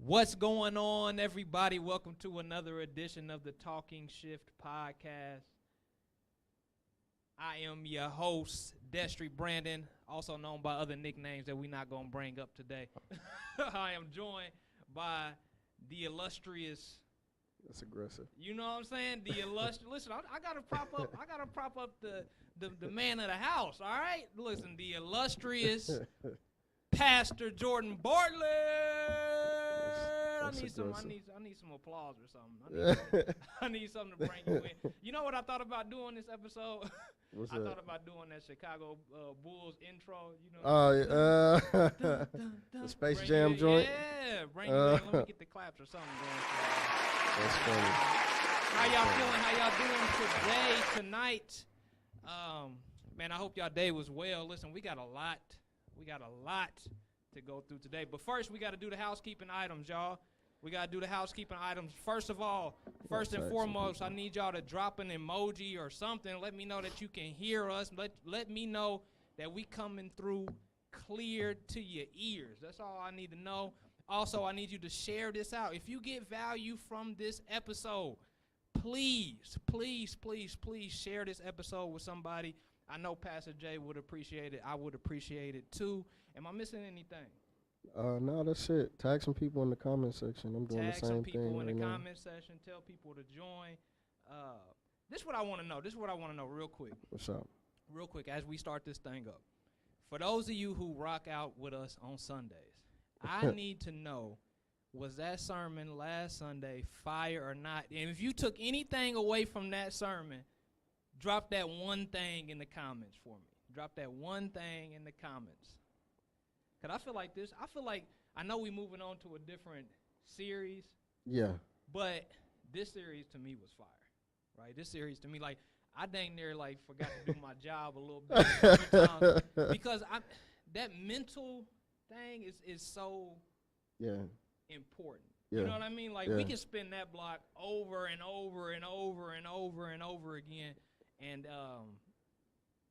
What's going on, everybody? Welcome to another edition of the Talking Shift podcast. I am your host, Destry Brandon, also known by other nicknames that we're not going to bring up today. I am joined by the illustrious. That's aggressive. You know what I'm saying? The illustrious. Listen, I gotta prop up the man of the house. All right, listen, the illustrious Pastor Jordan Bartlett. I need some applause or something. I need something to bring you in. You know what I thought about doing this episode? What's I that? thought about doing that Chicago Bulls intro. You know. The Space Jam joint. Yeah, bring you in. Let me get the claps or something going. That's funny. How y'all feeling? How y'all doing today, tonight? Man, I hope y'all day was well. Listen, we got a lot to go through today. But first, we got to do the housekeeping items, y'all. We got to do the housekeeping items. First of all, first and foremost, I need y'all to drop an emoji or something. Let me know that you can hear us. Let me know that we coming through clear to your ears. That's all I need to know. Also, I need you to share this out. If you get value from this episode, please share this episode with somebody. I know Pastor Jay would appreciate it. I would appreciate it too. Am I missing anything? No, that's it. Tag some people in the comment section. I'm doing the same thing. Tag some people in right the now. comment section. Tell people to join. This is what I want to know. Real quick. What's up? Real quick, as we start this thing up. For those of you who rock out with us on Sundays, I need to know, was that sermon last Sunday fire or not? And if you took anything away from that sermon, drop that one thing in the comments for me. Drop that one thing in the comments. Because I feel like I know we moving on to a different series. Yeah. But this series to me was fire, right? This series to me, like, I dang near, like, forgot to do my job a little bit sometimes because that mental thing is so important. Yeah. You know what I mean? Like, we can spin that block over and over and over and over and over again. And,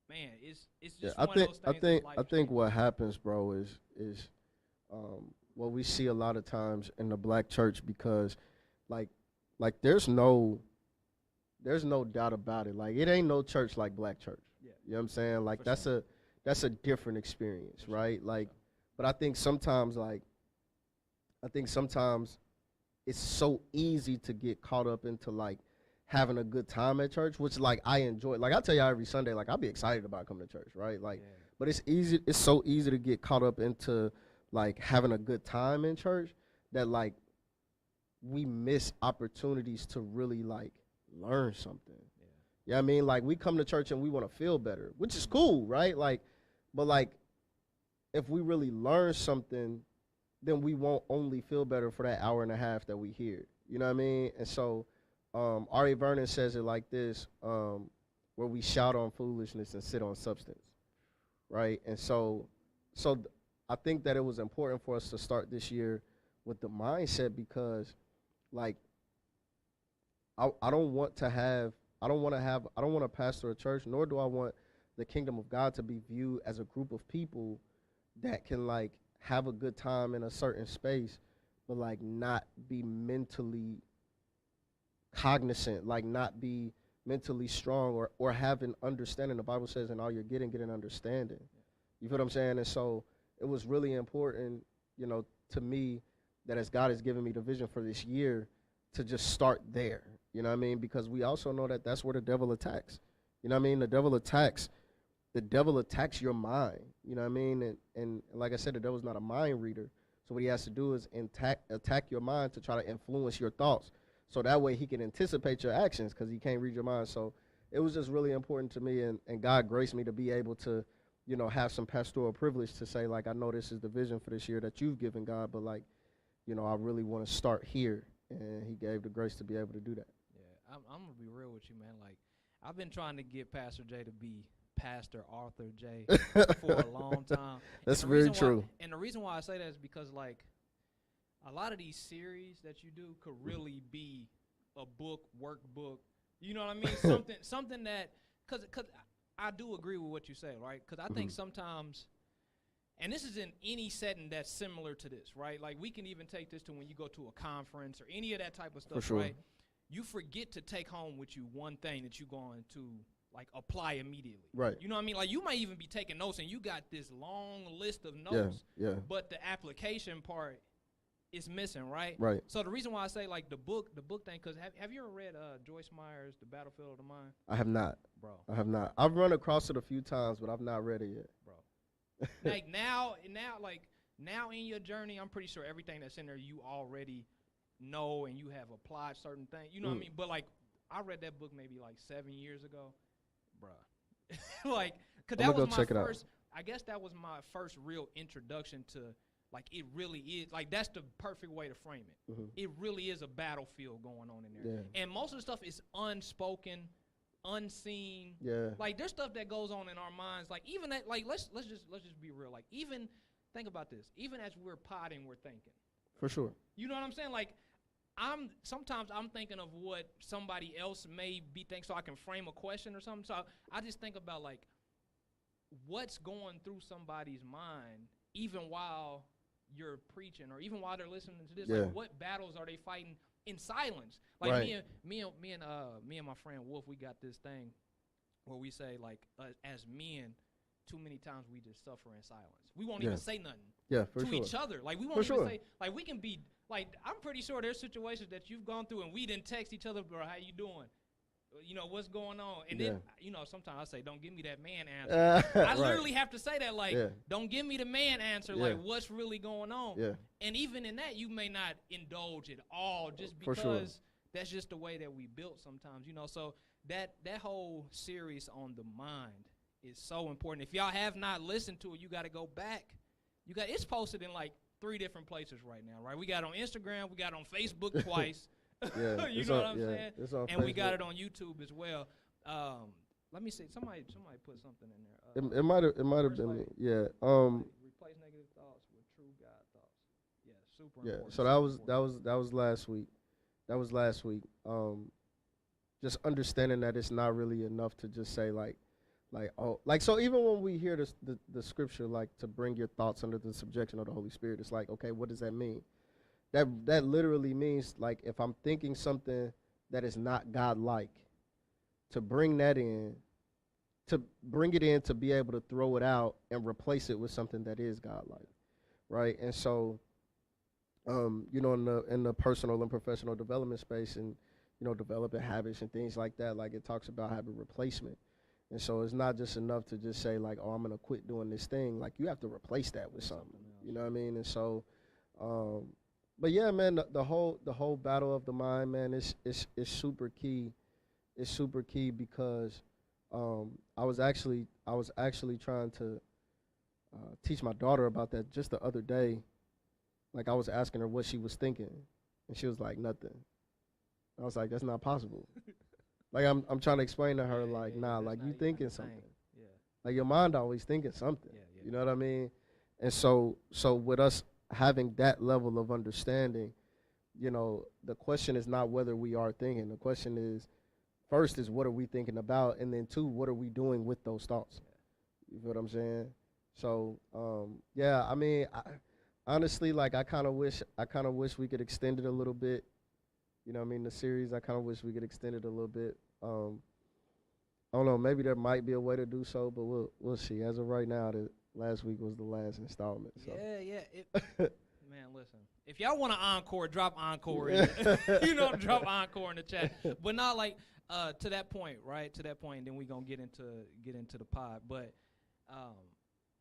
man, it's just one of those things. I think what happens, bro, is what we see a lot of times in the black church because, like there's no doubt about it. Like, it ain't no church like black church. Yeah. You know what I'm saying? Like, For that's a different experience, right? Like, but I think sometimes it's so easy to get caught up into, like, having a good time at church, which, like, I enjoy. Like, I tell y'all every Sunday, like, I'll be excited about coming to church, right? Like, but it's so easy to get caught up into, like, having a good time in church that, like, we miss opportunities to really, like, learn something. Yeah. You know what I mean? Like, we come to church and we want to feel better, which is cool, right? Like, but, like, if we really learn something, then we won't only feel better for that hour and a half that we hear. You know what I mean? And so R.A. Vernon says it like this, where we shout on foolishness and sit on substance, right? And so I think that it was important for us to start this year with the mindset because, like, I don't want to pastor a church, nor do I want the kingdom of God to be viewed as a group of people that can, like, have a good time in a certain space, but, like, not be mentally cognizant, like, not be mentally strong or have an understanding. The Bible says in all you're getting, get an understanding. You feel what I'm saying? And so it was really important, you know, to me that as God has given me the vision for this year to just start there. You know what I mean? Because we also know that that's where the devil attacks. You know what I mean? The devil attacks your mind. You know what I mean? And like I said, the devil's not a mind reader. So what he has to do is attack your mind to try to influence your thoughts. So that way he can anticipate your actions because he can't read your mind. So it was just really important to me, and God graced me to be able to, you know, have some pastoral privilege to say, like, I know this is the vision for this year that you've given, God, but, like, you know, I really want to start here. And he gave the grace to be able to do that. Yeah, I'm going to be real with you, man. Like, I've been trying to get Pastor J to be Pastor Arthur J for a long time. That's very true. And the reason why I say that is because, like, a lot of these series that you do could really be a book, workbook. You know what I mean? something that, because I do agree with what you say, right? Because I think sometimes and this is in any setting that's similar to this, right? Like we can even take this to when you go to a conference or any of that type of stuff, For sure. right? You forget to take home with you one thing that you're going to like apply immediately. Right. You know what I mean? Like you might even be taking notes and you got this long list of notes, but the application part is missing, right? Right. So the reason why I say like the book thing, because have you ever read Joyce Meyer's The Battlefield of the Mind? I have not. Bro. I have not. I've run across it a few times, but I've not read it yet. Bro. Like now in your journey, I'm pretty sure everything that's in there you already know and you have applied certain things. You know what I mean? But like I read that book maybe like 7 years ago. Bruh. Like, cause that was my first, I guess that was my first real introduction to like it really is, like that's the perfect way to frame it. It really is a battlefield going on in there. And most of the stuff is unspoken, unseen. Like there's stuff that goes on in our minds. Like even that, like let's just be real. Like even think about this. Even as we're potting, we're thinking. For sure. You know what I'm saying? Like sometimes I'm thinking of what somebody else may be thinking, so I can frame a question or something. So I just think about like what's going through somebody's mind, even while you're preaching or even while they're listening to this. Like what battles are they fighting in silence? Like me and my friend Wolf, we got this thing where we say like as men, too many times we just suffer in silence. We won't even say nothing to each other. Like we won't even say, like we can be, like I'm pretty sure there's situations that you've gone through and we didn't text each other, bro, how you doing? You know, what's going on? And then, you know, sometimes I say, don't give me that man answer. I literally have to say that, like, don't give me the man answer, like what's really going on? And even in that, you may not indulge at all just because that's just the way that we built sometimes, you know. So that whole series on the mind is so important. If y'all have not listened to it, you got to go back. It's posted in like 3 different places right now, right? We got it on Instagram, we got it on Facebook twice. You know what I'm saying? And Facebook. We got it on YouTube as well. Let me see. Somebody put something in there. It might have been me. Yeah. Replace negative thoughts with true God thoughts. Yeah, super important. So that was last week. That was last week. Just understanding that it's not really enough to just say so even when we hear the scripture, like to bring your thoughts under the subjection of the Holy Spirit, it's like, okay, what does that mean? That literally means, like, if I'm thinking something that is not God-like, to bring that in, to bring it in, to be able to throw it out and replace it with something that is God-like, right? And so, you know, in the personal and professional development space, and you know, developing habits and things like that, like it talks about habit replacement. And so it's not just enough to just say like, oh, I'm gonna quit doing this thing. Like you have to replace that with something. You know what I mean? And so, but yeah, man, the whole battle of the mind, man, is super key. It's super key because I was actually trying to teach my daughter about that just the other day. Like I was asking her what she was thinking, and she was like, nothing. I was like, that's not possible. Like I'm trying to explain to her, like, nah, like you thinking something. Yeah. Like your mind always thinking something. Yeah. You know what I mean? And so with us having that level of understanding, you know, the question is not whether we are thinking. The question is, first is what are we thinking about, and then 2, what are we doing with those thoughts? You feel what I'm saying? So yeah, I mean, honestly, like I kind of wish we could extend it a little bit. You know what I mean? The series, I kind of wish we could extend it a little bit. I don't know. Maybe there might be a way to do so, but we'll see. As of right now, last week was the last installment. So. Yeah. Man, listen. If y'all want an encore, drop encore. You know, drop encore in the chat. But not like to that point, right? To that point, and then we gonna get into the pod. But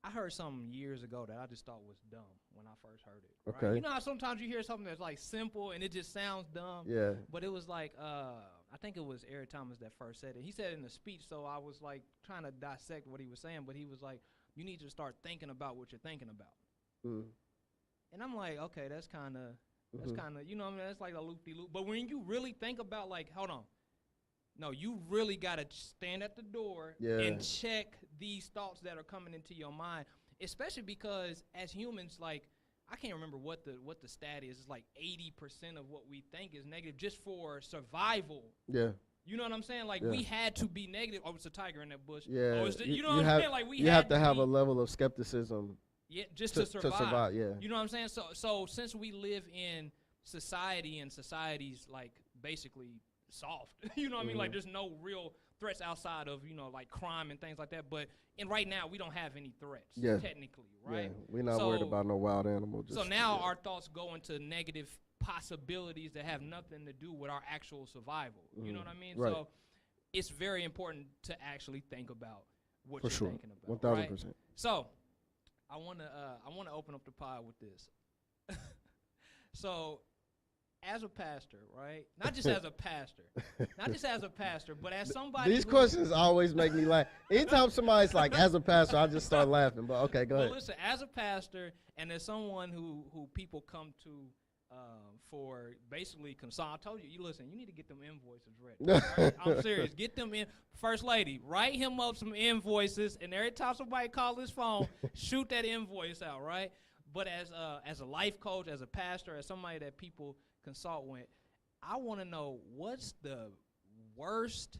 I heard something years ago that I just thought was dumb when I first heard it. Right? Okay. You know how sometimes you hear something that's like simple and it just sounds dumb? Yeah. But it was like, I think it was Eric Thomas that first said it. He said it in a speech, so I was like trying to dissect what he was saying, but he was like, you need to start thinking about what you're thinking about. Mm. And I'm like, okay, that's kind of, you know what I mean? That's like a loop-de-loop. But when you really think about, like, hold on. No, you really got to stand at the door and check these thoughts that are coming into your mind, especially because as humans, like, I can't remember what the stat is. It's like 80% of what we think is negative just for survival. Yeah. You know what I'm saying? Like, we had to be negative. Oh, it's a tiger in that bush. Yeah. You know what I'm saying? Like, you have to have a level of skepticism Yeah, just to survive. To survive, yeah. You know what I'm saying? So since we live in society and society's like basically soft, you know what I mean? Like there's no real threats outside of, you know, like crime and things like that. But right now we don't have any threats, technically, right? Yeah, we're not worried about no wild animal. So now our thoughts go into negative possibilities that have nothing to do with our actual survival. You know what I mean? Right. So it's very important to actually think about what you're thinking about. 1,000%. Right? So I wanna open up the pod with this. So as a pastor, right? Not just as a pastor, but as somebody. These questions always make me laugh. Anytime somebody's like, as a pastor, I just start laughing. But okay, go ahead. Well, listen, as a pastor and as someone who people come to for basically consult. I told you, listen, you need to get them invoices ready. Right? I'm serious. Get them in. First lady, write him up some invoices, and every time somebody calls his phone, shoot that invoice out, right? But as a life coach, as a pastor, as somebody that people consult with, I want to know what's the worst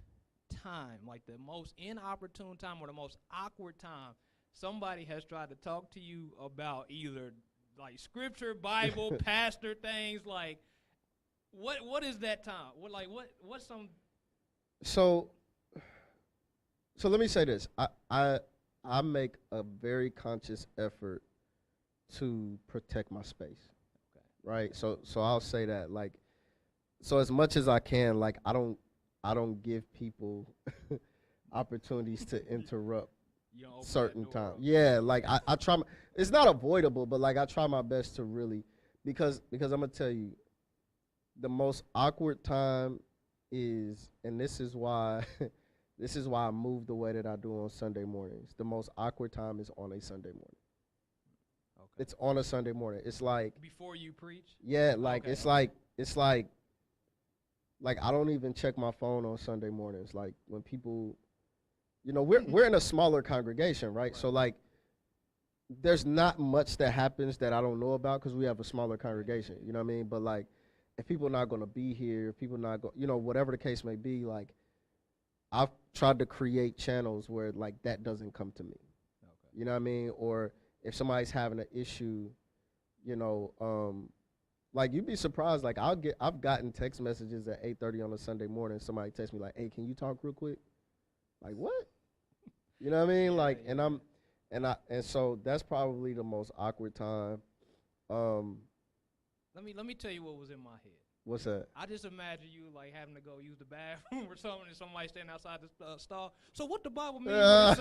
time, like the most inopportune time or the most awkward time somebody has tried to talk to you about either like scripture, Bible, pastor things. Like, what is that time? What's some? So let me say this. I make a very conscious effort to protect my space. Okay. Right. So I'll say that, like, so as much as I can, like, I don't give people opportunities to interrupt certain times. Yeah, like I try. It's not avoidable, but like I try my best to really, because I'm gonna tell you, the most awkward time is, and this is why I move the way that I do on Sunday mornings. The most awkward time is on a Sunday morning. Okay. It's on a Sunday morning. It's like before you preach. Yeah, like it's like I don't even check my phone on Sunday mornings. Like when people, you know, we're in a smaller congregation, right? So like, there's not much that happens that I don't know about because we have a smaller congregation. You know what I mean? But like, if people are not going to be here, if people are not going, you know, whatever the case may be, like, I've tried to create channels where like that doesn't come to me. Okay. You know what I mean? Or if somebody's having an issue, you know, like you'd be surprised. Like I've gotten text messages at 8:30 on a Sunday morning. Somebody texts me like, "Hey, can you talk real quick?" Like what? You know what I mean? Like, and so that's probably the most awkward time. Let me tell you what was in my head. What's that? I just imagine you like having to go use the bathroom or something, and somebody standing outside the stall. So what the Bible means?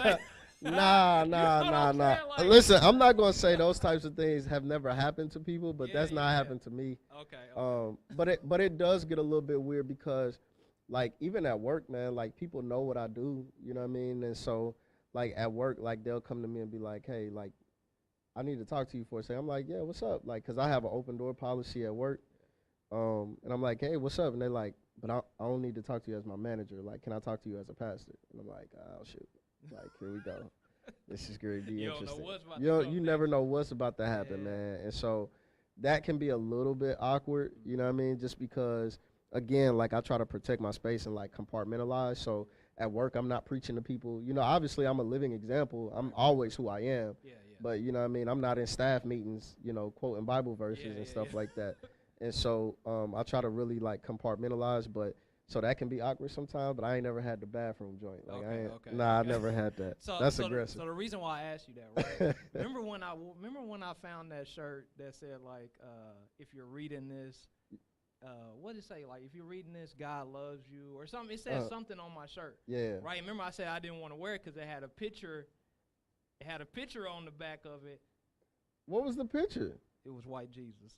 Nah. Like, listen, I'm not gonna say those types of things have never happened to people, but that's not happened to me. Okay. But it does get a little bit weird because, like, even at work, man, like people know what I do. You know what I mean? And so, like at work, like they'll come to me and be like, "Hey, like, I need to talk to you for a second." I'm like, "Yeah, what's up?" Like, cause I have an open door policy at work. And I'm like, "Hey, what's up?" And they're like, "But I don't need to talk to you as my manager. Like, can I talk to you as a pastor?" And I'm like, "Oh, shoot. Like, here we go. This is going to be interesting." You never know what's about to happen, man. And so that can be a little bit awkward, you know what I mean? Just because, again, like I try to protect my space and like compartmentalize. So at work, I'm not preaching to people. You know, obviously I'm a living example. I'm always who I am. But, you know what I mean? I'm not in staff meetings, you know, quoting Bible verses and stuff like that. And so I try to really like compartmentalize, but so that can be awkward sometimes, but I ain't never had the bathroom joint. Like I never had that. That's aggressive. So the reason why I asked you that, right? remember when I found that shirt that said like, if you're reading this, what did it say? Like, if you're reading this, God loves you or something. It said something on my shirt. Yeah. Right. Remember I said I didn't want to wear it because it had a picture. It had a picture on the back of it. What was the picture? It was white Jesus.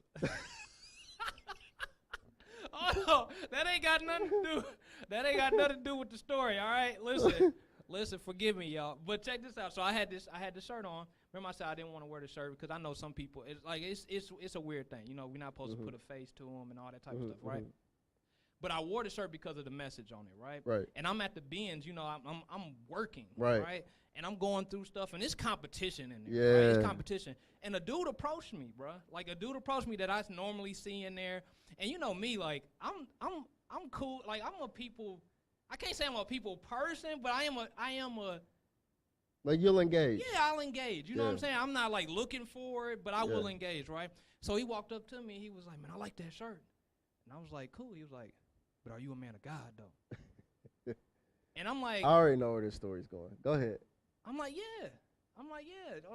Oh, that ain't got nothing to do with the story. All right, listen. Forgive me, y'all. But check this out. So I had the shirt on. Remember, I said I didn't want to wear the shirt because I know some people. It's a weird thing. You know, we're not supposed to put a face to them and all that type of stuff, right? But I wore the shirt because of the message on it, right? Right. And I'm at the bins. You know, I'm working, right? And I'm going through stuff, and it's competition in there. Yeah. Right? It's competition. And a dude approached me, bro. Like a dude approached me that I normally see in there. And you know me, like I'm cool. Like I can't say I'm a people person, but I am Like you'll engage. Yeah, I'll engage. You know what I'm saying? I'm not like looking for it, but I will engage, right? So he walked up to me. He was like, "Man, I like that shirt." And I was like, "Cool." He was like, "But are you a man of God, though?" And I'm like, I already know where this story's going. Go ahead. I'm like, yeah. I'm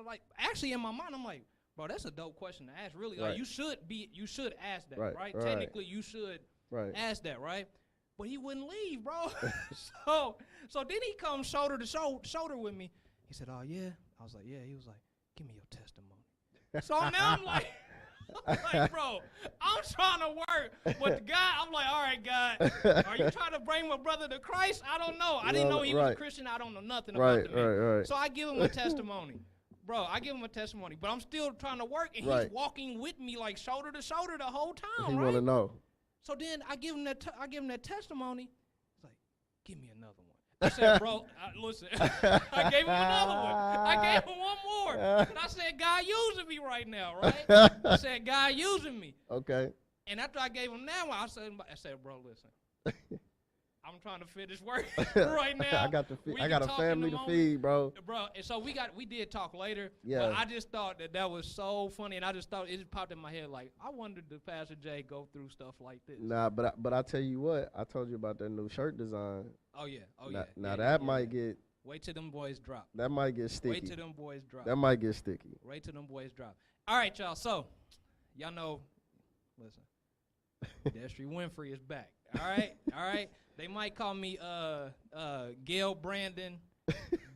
like, actually in my mind, I'm like, bro, that's a dope question to ask. Really, like, you should ask that, right? Technically, you should ask that, right? But he wouldn't leave, bro. so then he comes shoulder to shoulder with me. He said, "Oh yeah." I was like, "Yeah." He was like, "Give me your testimony." So now I'm like, bro, I'm trying to work with God. I'm like, all right, God, are you trying to bring my brother to Christ? I don't know. I didn't know he was a Christian. I don't know nothing about the man. Right. So I give him a testimony. Bro, I give him a testimony, but I'm still trying to work, and he's walking with me like shoulder to shoulder the whole time, He want to know. So then I give him that testimony. He's like, "Give me another one." I said, "Bro, listen." I gave him another one. I gave him one more. And I said, "God using me right now, right?" I said, "God using me." Okay. And after I gave him that one, I said, "Bro, listen. I'm trying to finish work right now. I got a family to feed, bro. Bro, and so we did talk later. Yeah. But I just thought that was so funny, and I just thought it just popped in my head like, I wondered did Pastor Jay go through stuff like this? Nah, but I tell you what, I told you about that new shirt design. Oh yeah. Now that might get. Wait till them boys drop. That might get sticky. Wait till them boys drop. That might get sticky. Wait till them boys drop. All right, y'all. So, y'all know. Listen, Destry Winfrey is back. All right. They might call me Gail Brandon,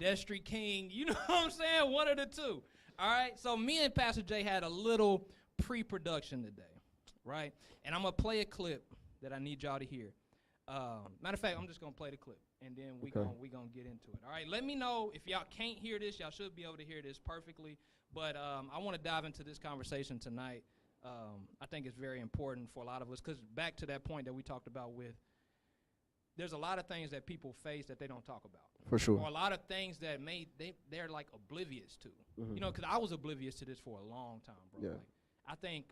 Destry King. You know what I'm saying? One of the two. All right. So me and Pastor Jay had a little pre-production today, right? And I'm gonna play a clip that I need y'all to hear. Matter of fact, I'm just gonna play the clip, and then we gonna get into it. All right. Let me know if y'all can't hear this. Y'all should be able to hear this perfectly. But I want to dive into this conversation tonight. I think it's very important for a lot of us, because back to that point that we talked about with, there's a lot of things that people face that they don't talk about. For sure. Or a lot of things that they're like oblivious to. Mm-hmm. You know, because I was oblivious to this for a long time, bro. Yeah. Like, I think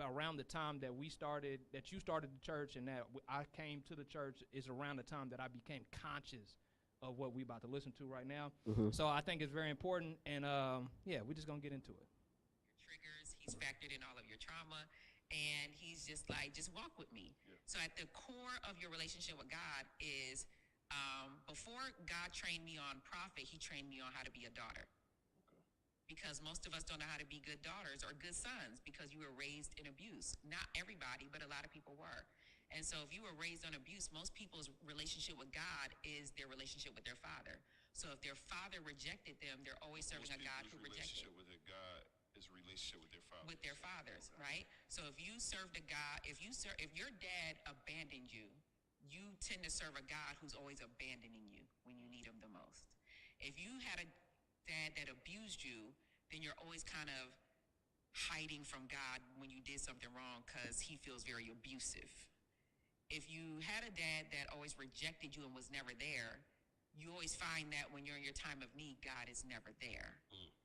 around the time that you started the church and that I came to the church is around the time that I became conscious of what we about to listen to right now. Mm-hmm. So I think it's very important, and we're just gonna get into it. Your triggers, he's factored in all of your trauma, and he's just like, just walk with me. Yeah. So at the core of your relationship with God is, before God trained me on prophet, he trained me on how to be a daughter. Okay. Because most of us don't know how to be good daughters or good sons because you were raised in abuse. Not everybody, but a lot of people were. And so if you were raised on abuse, most people's relationship with God is their relationship with their father. So if their father rejected them, they're always serving a God who rejected them. Relationship with their father. With their fathers, right? So if you served a God, if your dad abandoned you, you tend to serve a God who's always abandoning you when you need him the most. If you had a dad that abused you, then you're always kind of hiding from God when you did something wrong because he feels very abusive. If you had a dad that always rejected you and was never there, you always find that when you're in your time of need, God is never there. Mm.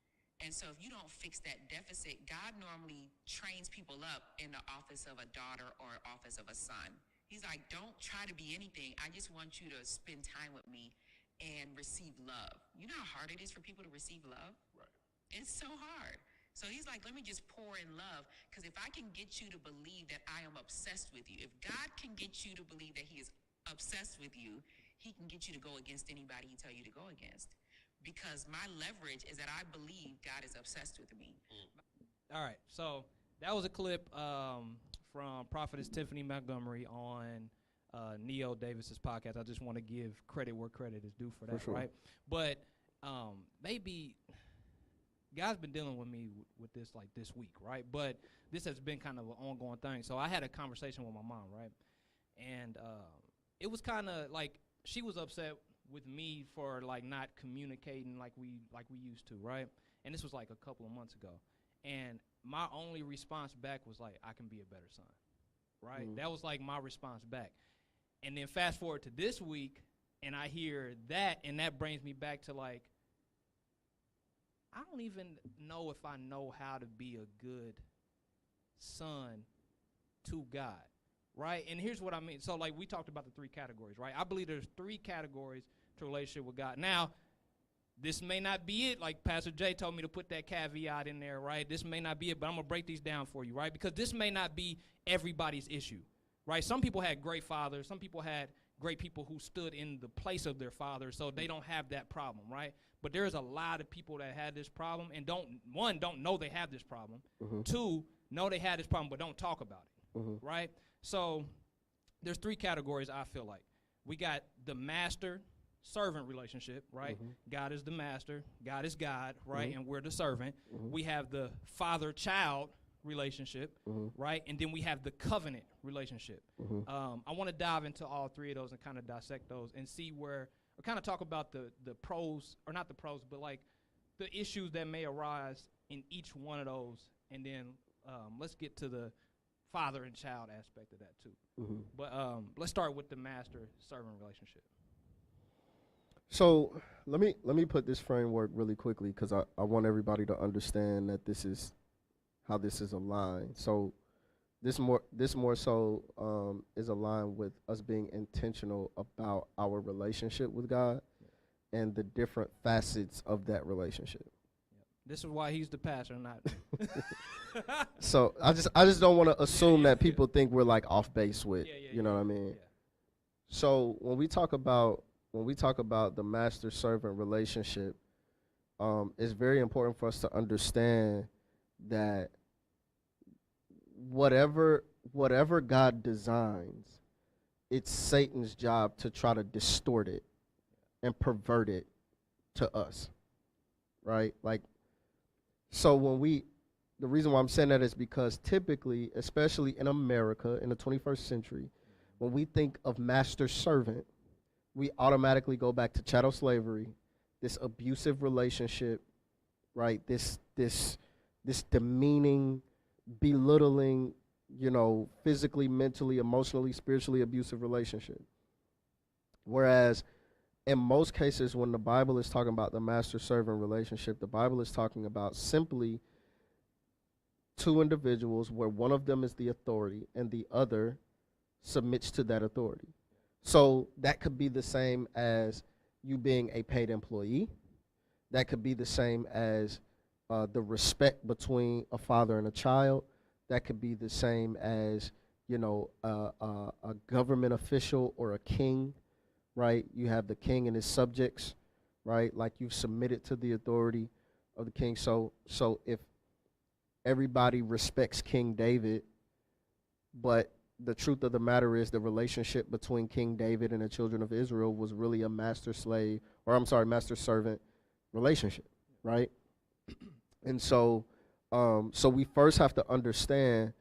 And so if you don't fix that deficit, God normally trains people up in the office of a daughter or office of a son. He's like, don't try to be anything. I just want you to spend time with me and receive love. You know how hard it is for people to receive love? Right. It's so hard. So he's like, let me just pour in love, because if I can get you to believe that I am obsessed with you, if God can get you to believe that he is obsessed with you, he can get you to go against anybody he tell you to go against. Because my leverage is that I believe God is obsessed with me. All right, so that was a clip from Prophetess Tiffany Montgomery on Neo Davis's podcast. I just want to give credit where credit is due for that, for sure. Right? But maybe God's been dealing with me with this like this week, right? But this has been kind of an ongoing thing. So I had a conversation with my mom, right? And it was kind of like she was upset with me for like not communicating like we used to, right? And this was like a couple of months ago. And my only response back was like, I can be a better son, right? Mm-hmm. That was like my response back. And then fast forward to this week, and I hear that, and that brings me back to like, I don't even know if I know how to be a good son to God, right? And here's what I mean. So, like, we talked about the three categories, right? I believe there's three categories to relationship with God. Now, this may not be it. Like Pastor Jay told me to put that caveat in there, right? This may not be it, but I'm going to break these down for you, right? Because this may not be everybody's issue, right? Some people had great fathers. Some people had great people who stood in the place of their father, so they don't have that problem, right? But there's a lot of people that had this problem and don't know they have this problem. Mm-hmm. 2, know they had this problem but don't talk about it, Mm-hmm. right? So there's 3 categories I feel like. We got the master-servant relationship, right? Mm-hmm. God is the master, God is God, right? Mm-hmm. And we're the servant. Mm-hmm. We have the father-child relationship, Mm-hmm. right? And then we have the covenant relationship. Mm-hmm. I want to dive into all 3 of those and kind of dissect those and see where, or kind of talk about the pros, or not the pros, but like the issues that may arise in each one of those. And then let's get to the father and child aspect of that too. Mm-hmm. But let's start with the master-servant relationship. So let me put this framework really quickly, because I want everybody to understand that this is how this is aligned. So this more so is aligned with us being intentional about our relationship with God and the different facets of that relationship. This is why he's the pastor, not me. So I just don't want to assume that people think we're like off base with, you know what I mean? Yeah. So when we talk about the master-servant relationship, it's very important for us to understand that whatever God designs, it's Satan's job to try to distort it and pervert it to us, right? Like, so the reason why I'm saying that is because typically, especially in America in the 21st century, when we think of master-servant, we automatically go back to chattel slavery, this abusive relationship, right? This demeaning, belittling, physically, mentally, emotionally, spiritually abusive relationship. Whereas in most cases, when the Bible is talking about the master-servant relationship, the Bible is talking about simply 2 individuals where one of them is the authority and the other submits to that authority. So that could be the same as you being a paid employee. That could be the same as the respect between a father and a child. That could be the same as, a government official or a king, right? You have the king and his subjects, right? Like you've submitted to the authority of the king. So if everybody respects King David, but the truth of the matter is the relationship between King David and the children of Israel was really a master-servant relationship, right? And so we first have to understand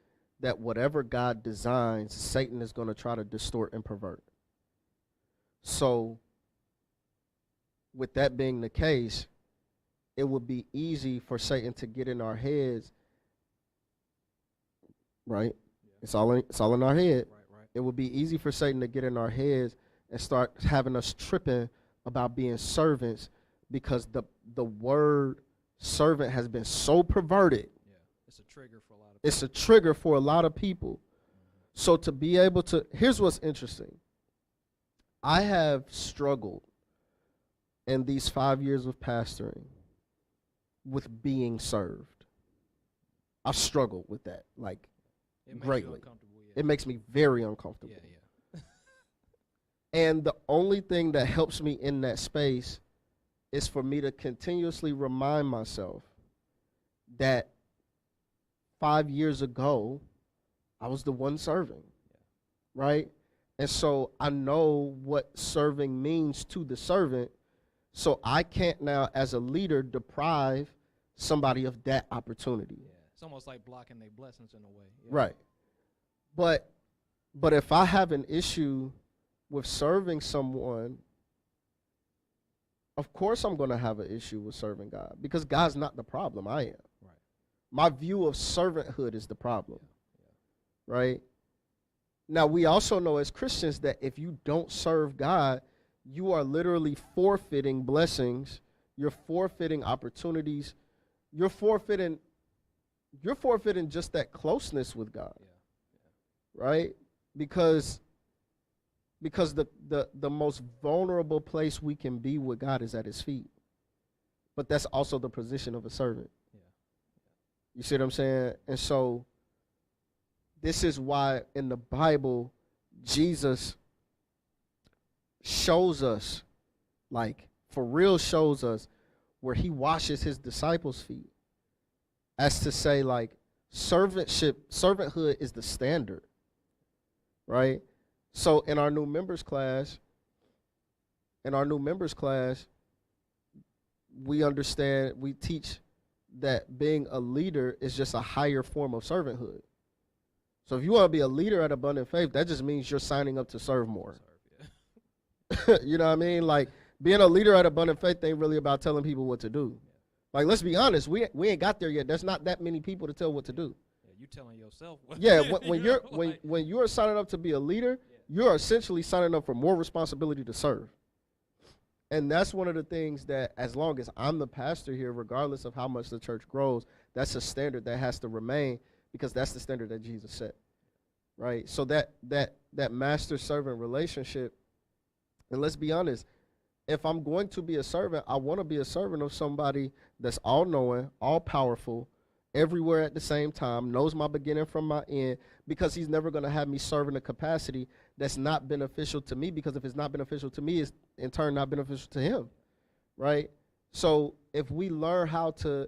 that whatever God designs, Satan is going to try to distort and pervert. So with that being the case, it would be easy for Satan to get in our heads, right? It's all in our head. Right. It would be easy for Satan to get in our heads and start having us tripping about being servants, because the word servant has been so perverted. Yeah, it's a trigger for a lot of people. It's a trigger for a lot of people. So to be able to, here's what's interesting. I have struggled in these 5 years of pastoring with being served. I've struggled with that, like, It makes greatly. you uncomfortable, yeah. It makes me very uncomfortable. Yeah. And the only thing that helps me in that space is for me to continuously remind myself that 5 years ago, I was the one serving, right? And so I know what serving means to the servant, so I can't now, as a leader, deprive somebody of that opportunity. Yeah. It's almost like blocking their blessings in a way. Yeah. Right. But if I have an issue with serving someone, of course I'm going to have an issue with serving God, because God's not the problem, I am. Right. My view of servanthood is the problem, right? Now, we also know as Christians that if you don't serve God, you are literally forfeiting blessings, you're forfeiting opportunities, you're forfeiting just that closeness with God, right? Because the most vulnerable place we can be with God is at his feet. but that's also the position of a servant. Yeah. You see what I'm saying? And so this is why in the Bible, Jesus shows us, like for real shows us, where he washes his disciples' feet, as to say, like, servanthood is the standard, right? So in our new members class, we understand, we teach that being a leader is just a higher form of servanthood. So if you want to be a leader at Abundant Faith, that just means you're signing up to serve more. You know what I mean? Like, being a leader at Abundant Faith ain't really about telling people what to do. Like, let's be honest, we ain't got there yet. There's not that many people to tell what to do. Yeah, you telling yourself what Yeah, when you're signing up to be a leader, you're essentially signing up for more responsibility to serve. And that's one of the things that, as long as I'm the pastor here, regardless of how much the church grows, that's a standard that has to remain, because that's the standard that Jesus set, right? So that master-servant relationship, and let's be honest, if I'm going to be a servant, I want to be a servant of somebody that's all-knowing, all-powerful, everywhere at the same time, knows my beginning from my end, because he's never going to have me serve in a capacity that's not beneficial to me, because if it's not beneficial to me, it's in turn not beneficial to him, right? So if we learn how to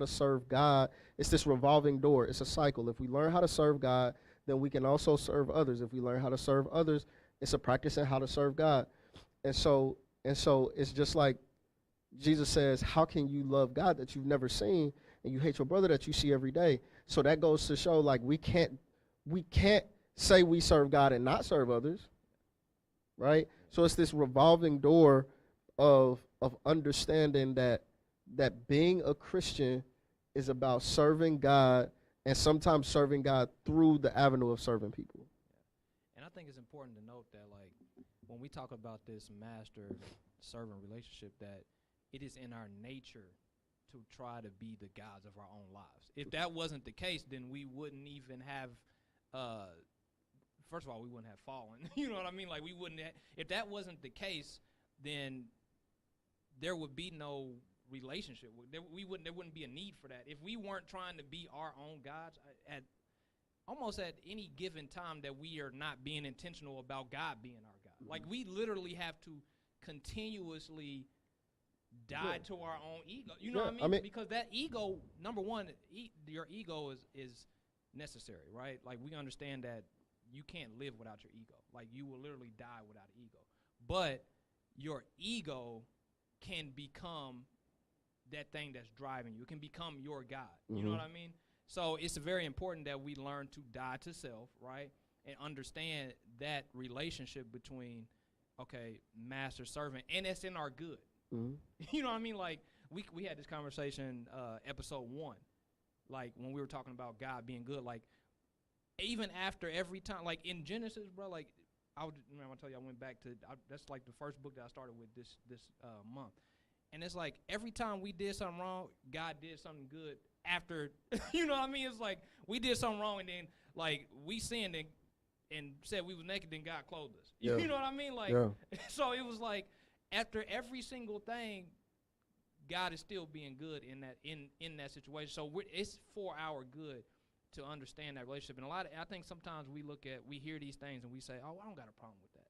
serve God, it's this revolving door. It's a cycle. If we learn how to serve God, then we can also serve others. If we learn how to serve others, it's a practice in how to serve God. And so it's just like Jesus says, how can you love God that you've never seen, and you hate your brother that you see every day? So that goes to show, like, we can't say we serve God and not serve others, right? So it's this revolving door of understanding that being a Christian is about serving God, and sometimes serving God through the avenue of serving people. And I think it's important to note that, like, when we talk about this master-servant relationship, that it is in our nature to try to be the gods of our own lives. If that wasn't the case, then we wouldn't even have, first of all, we wouldn't have fallen. You know what I mean? Like, we wouldn't have, if that wasn't the case, then there would be no relationship. There wouldn't be a need for that. If we weren't trying to be our own gods almost at any given time, that we are not being intentional about God being our God. Like, we literally have to continuously die to our own ego. You know what I mean? Because that ego, number one, your ego is necessary, right? Like, we understand that you can't live without your ego. Like, you will literally die without ego. But your ego can become that thing that's driving you. It can become your God. You know what I mean? So it's very important that we learn to die to self, right? And understand that relationship between, okay, master, servant, and it's in our good. You know what I mean? Like, we had this conversation episode 1, like, when we were talking about God being good. Like, even after every time, like in Genesis, bro, like, I'm gonna tell you, I went back to, that's like the first book that I started with this month. And it's like, every time we did something wrong, God did something good after. You know what I mean? It's like, we did something wrong, and then, like, we sinned and said we was naked, then God clothed us. Yeah. You know what I mean? Like, so it was like, after every single thing, God is still being good in that situation. So it's for our good to understand that relationship. And I think sometimes we hear these things and we say, oh, I don't got a problem with that.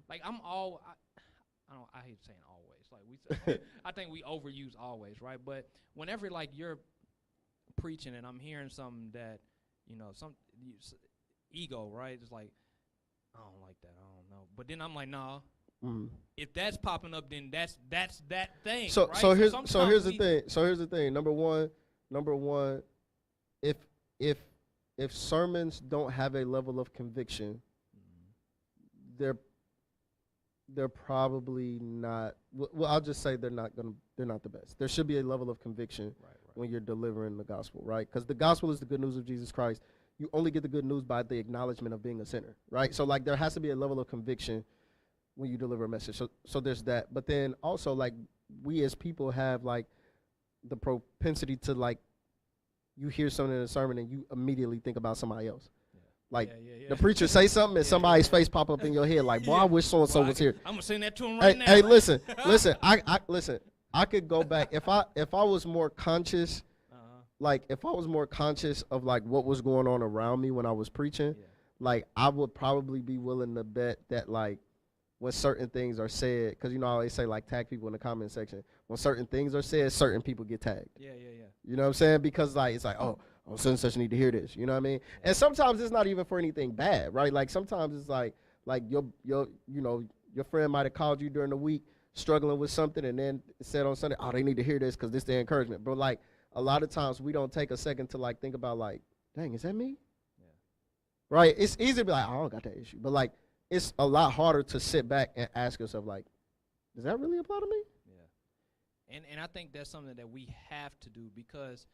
Like, I hate saying always. Like, I think we overuse always, right? But whenever, like, you're preaching and I'm hearing something that, you know, ego, right? It's like, I don't like that. I don't know. But then I'm like, nah. If that's popping up, then that's that thing. So, right? so here's the thing. Number one, if sermons don't have a level of conviction, they're probably not. Well, I'll just say they're not the best. There should be a level of conviction when you're delivering the gospel, right? Because the gospel is the good news of Jesus Christ. You only get the good news by the acknowledgement of being a sinner, right? So, like, there has to be a level of conviction when you deliver a message. So there's that. But then also, like, we as people have, like, the propensity to, like, you hear something in a sermon and you immediately think about somebody else. Like, the preacher say something and somebody's face pop up in your head, like, boy, I wish so-and-so was here. I'm going to send that to him right now. Hey, listen, I listen. I could go back if I was more conscious, Uh-huh. like if I was more conscious of like what was going on around me when I was preaching, Yeah. like I would probably be willing to bet that like when certain things are said, because you know I always say like tag people in the comment section. When certain things are said, certain people get tagged. Yeah. You know what I'm saying? Because like it's like oh such and such need to hear this. You know what I mean? Yeah. And sometimes it's not even for anything bad, right? Like sometimes it's like your you know your friend might have called you during the week struggling with something, and then said on Sunday, oh they need to hear this because this is the encouragement. But like a lot of times we don't take a second to like think about like, dang, is that me? Yeah. Right? It's easy to be like, oh, I don't got that issue, but like it's a lot harder to sit back and ask yourself like, does that really apply to me? Yeah. And I think that's something that we have to do because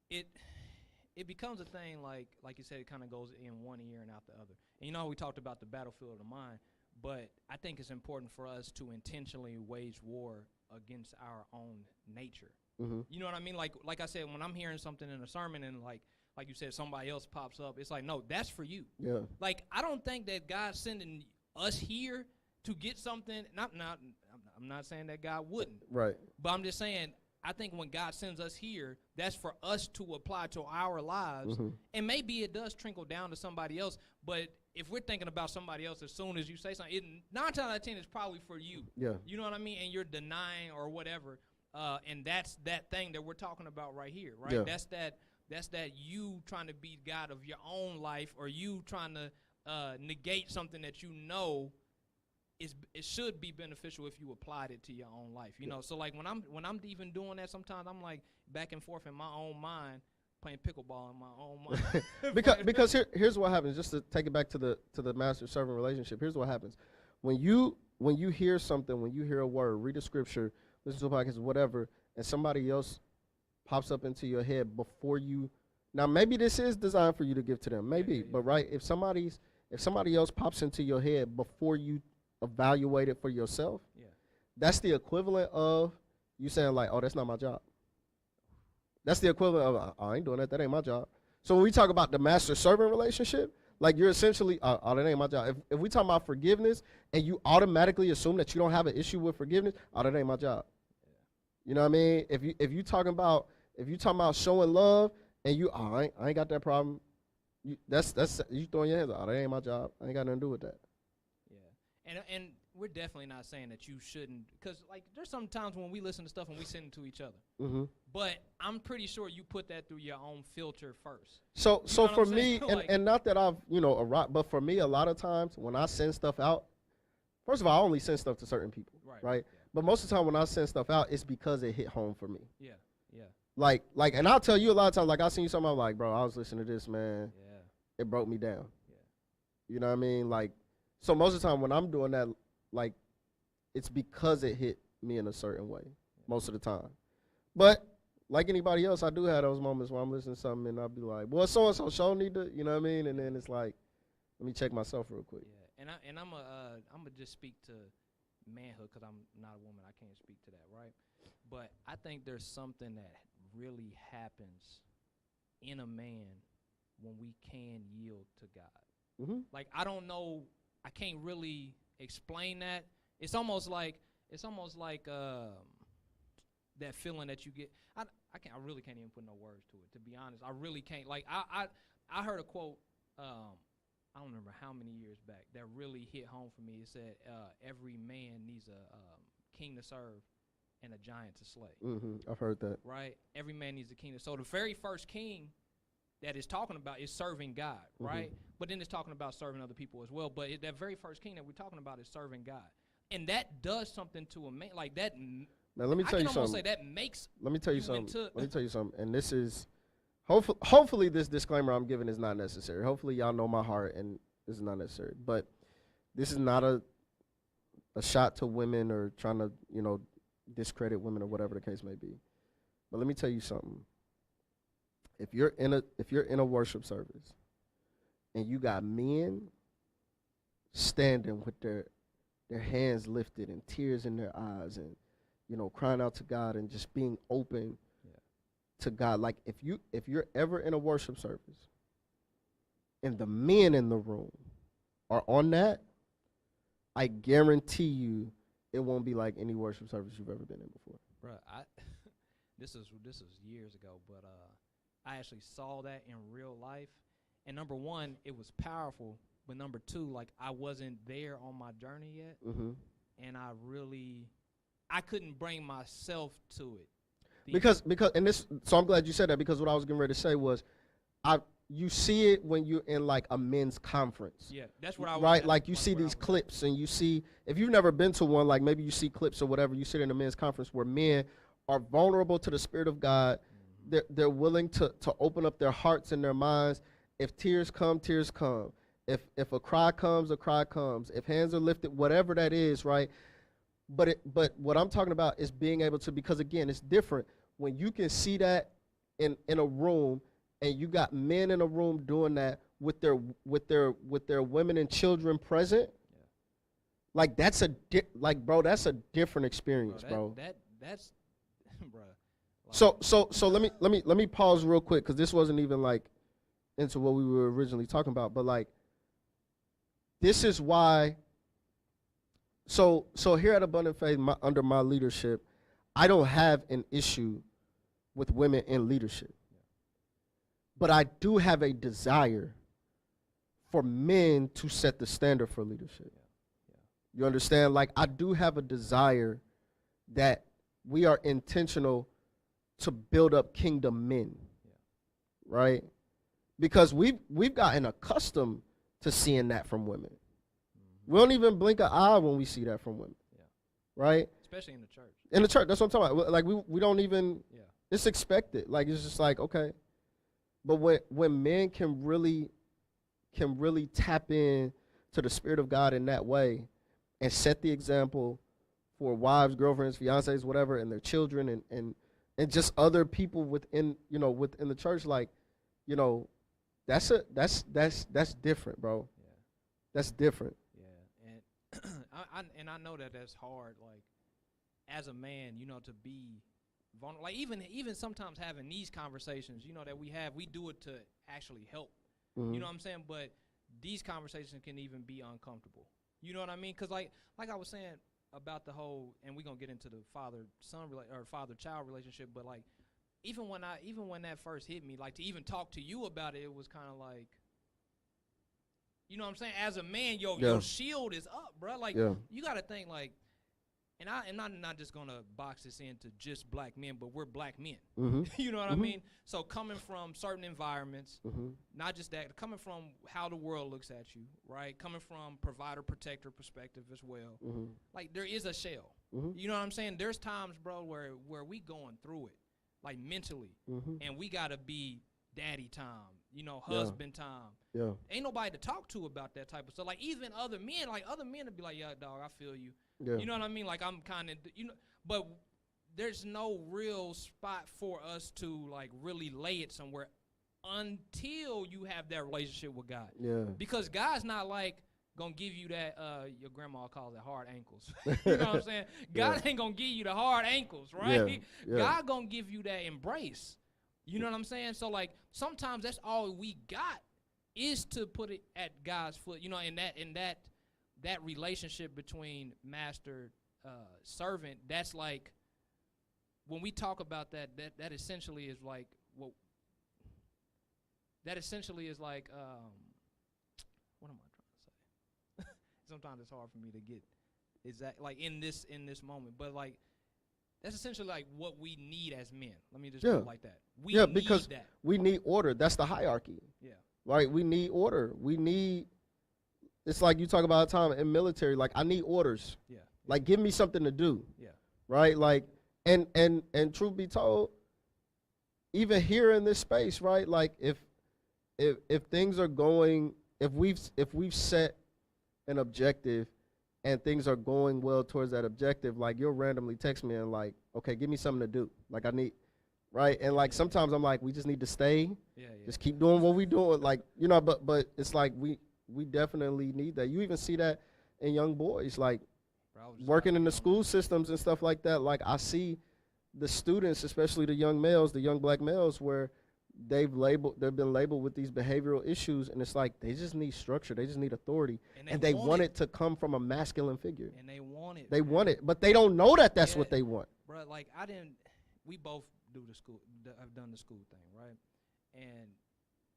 it becomes a thing like you said, it kind of goes in one ear and out the other. And you know, we talked about the battlefield of the mind, but I think it's important for us to intentionally wage war against our own nature. Mm-hmm. You know what I mean? Like I said, when I'm hearing something in a sermon and like you said, somebody else pops up, it's like, no, that's for you. Yeah. Like, I don't think that God's sending us here to get something. I'm not saying that God wouldn't. Right. But I'm just saying, I think when God sends us here, that's for us to apply to our lives. Mm-hmm. And maybe it does trickle down to somebody else. But if we're thinking about somebody else as soon as you say something, 9 times out of 10 is probably for you. Yeah. You know what I mean? And you're denying or whatever. And that's that thing that we're talking about right here, right? Yeah. That's that you trying to be God of your own life, or you trying to negate something that you know it should be beneficial if you applied it to your own life. You know, so like when I'm even doing that, sometimes I'm like back and forth in my own mind, playing pickleball in my own mind. because here's what happens. Just to take it back to the master servant relationship. Here's what happens when you hear something, when you hear a word, read a scripture, listen to a podcast, whatever, and somebody else pops up into your head before you. Now maybe this is designed for you to give to them, maybe, Yeah. but right, if somebody else pops into your head before you evaluate it for yourself, Yeah. that's the equivalent of you saying like, oh, that's not my job. That's the equivalent of I ain't doing that. That ain't my job. So when we talk about the master servant relationship, like you're essentially, oh, that ain't my job. If we talk about forgiveness and you automatically assume that you don't have an issue with forgiveness, oh, that ain't my job. Yeah. You know what I mean? If you talking about showing love and you, oh, I ain't got that problem. That's you throwing your hands out. Oh, that ain't my job. I ain't got nothing to do with that. Yeah, and we're definitely not saying that you shouldn't, because like there's some times when we listen to stuff and we send it to each other. Mm-hmm. But I'm pretty sure you put that through your own filter first. So for me, like, and not that I've but for me, a lot of times when I send stuff out, first of all, I only send stuff to certain people, right? Yeah. But most of the time when I send stuff out, it's because it hit home for me. Yeah. Like, and I'll tell you a lot of times, like I seen you something, I'm like, bro, I was listening to this, man. Yeah. It broke me down. Yeah. You know what I mean? Like, so most of the time when I'm doing that, like, it's because it hit me in a certain way, most of the time. But like anybody else, I do have those moments where I'm listening to something and I'll be like, well, so-and-so show need to, you know what I mean? And then it's like, let me check myself real quick. Yeah, and I'm gonna just speak to manhood because I'm not a woman. I can't speak to that, right? But I think there's something that really happens in a man when we can yield to God. Mm-hmm. Like, I don't know, I can't really explain that. It's almost like that feeling that you get. I really can't even put no words to it, to be honest. I really can't. Like, I heard a quote, I don't remember how many years back, that really hit home for me. It said, every man needs a king to serve and a giant to slay. Mm-hmm. I've heard that. Right? Every man needs a king. So the very first king that is talking about is serving God, right? Mm-hmm. But then it's talking about serving other people as well. But that very first king that we're talking about is serving God. And that does something to a man. Like that. Now, let me tell you something. I can almost say that makes. Let me tell you something. Let me tell you something. And this is, hopefully this disclaimer I'm giving is not necessary. Hopefully y'all know my heart and this is not necessary. But this is not a shot to women or trying to, discredit women or whatever the case may be. But let me tell you something. If you're in a worship service and you got men standing with their hands lifted and tears in their eyes and crying out to God and just being open to God, like if you're ever in a worship service and the men in the room are on that, I guarantee you it won't be like any worship service you've ever been in before. Bruh, this is years ago, but I actually saw that in real life. And number one, it was powerful. But number two, like, I wasn't there on my journey yet. Mm-hmm. And I couldn't bring myself to it. Because and this, so I'm glad you said that, because what I was getting ready to say was, you see it when you're in like a men's conference. Yeah, that's what I was. Right, like you see these clips, and you see, if you've never been to one, like maybe you see clips or whatever, you sit in a men's conference where men are vulnerable to the Spirit of God. Mm-hmm. They're willing to open up their hearts and their minds. If tears come, tears come. If a cry comes, a cry comes. If hands are lifted, whatever that is, right? But what I'm talking about is being able to, because again, it's different when you can see that in a room, and you got men in a room doing that with their women and children present. Yeah. Like that's bro, that's a different experience, bro. That's bro. Like, so let me pause real quick, because this wasn't even like into what we were originally talking about, but like this is why. So here at Abundant Faith, under my leadership, I don't have an issue with women in leadership. But I do have a desire for men to set the standard for leadership. Yeah. You understand? Like, I do have a desire that we are intentional to build up kingdom men. Yeah. Right? Because we've gotten accustomed to seeing that from women. Mm-hmm. We don't even blink an eye when we see that from women. Yeah. Right? Especially in the church. In the church, that's what I'm talking about. Like, we don't even, it's expected. Like, it's just like, okay. But when men can really tap in to the Spirit of God in that way and set the example for wives, girlfriends, fiancés, whatever, and their children and just other people within the church, like, that's different, bro. Yeah. That's different. Yeah. And I know that's hard, like, as a man, to be vulnerable. Like, even sometimes having these conversations, that we do it to actually help. Mm-hmm. You know what I'm saying? But these conversations can even be uncomfortable. You know what I mean? Because like I was saying about the whole, and we're gonna get into the father-son or father-child relationship, but like even when that first hit me, like to even talk to you about it, it was kind of like, you know what I'm saying? As a man, your shield is up, bro. Like you got to think like. And I'm not just going to box this into just black men, but we're black men. Mm-hmm. You know what I mean? So coming from certain environments, not just that, coming from how the world looks at you, right? Coming from provider, protector perspective as well. Mm-hmm. Like, there is a shell. Mm-hmm. You know what I'm saying? There's times, bro, where we going through it, like mentally, and we got to be daddy time, husband time. Yeah. Ain't nobody to talk to about that type of stuff. Like, even other men would be like, yeah, dog, I feel you. Yeah. You know what I mean? Like, I'm kind of, but there's no real spot for us to, like, really lay it somewhere until you have that relationship with God. Yeah. Because God's not, like, going to give you that, your grandma calls it hard ankles. You know what I'm saying? God ain't going to give you the hard ankles, right? Yeah. God going to give you that embrace. You know what I'm saying? So, like, sometimes that's all we got is to put it at God's foot, in that relationship between master, servant. That's like, when we talk about that essentially is like, what am I trying to say? Sometimes it's hard for me to get exact, like, in this moment, but like, that's essentially like what we need as men. Let me just put it like that. We need because that. We need order. That's the hierarchy. Yeah. Right? We need order. It's like you talk about time in military, like, I need orders. Yeah. Like, give me something to do. Yeah. Right? Like, and truth be told, even here in this space, right? Like, if things are going, if we've set an objective and things are going well towards that objective, like, you'll randomly text me and like, okay, give me something to do. Like, I need, right? And like, sometimes I'm like, we just need to stay. Yeah. Just keep doing what we doing. Like, but it's like we definitely need that. You even see that in young boys, like, working in the school systems and stuff like that. Like, I see the students, especially the young males, the young black males, where they've been labeled with these behavioral issues, and it's like they just need structure, they just need authority, and they want it to come from a masculine figure. And they want it. They want it, but they don't know that that's what they want. Bro, like we both I've done the school thing, right? And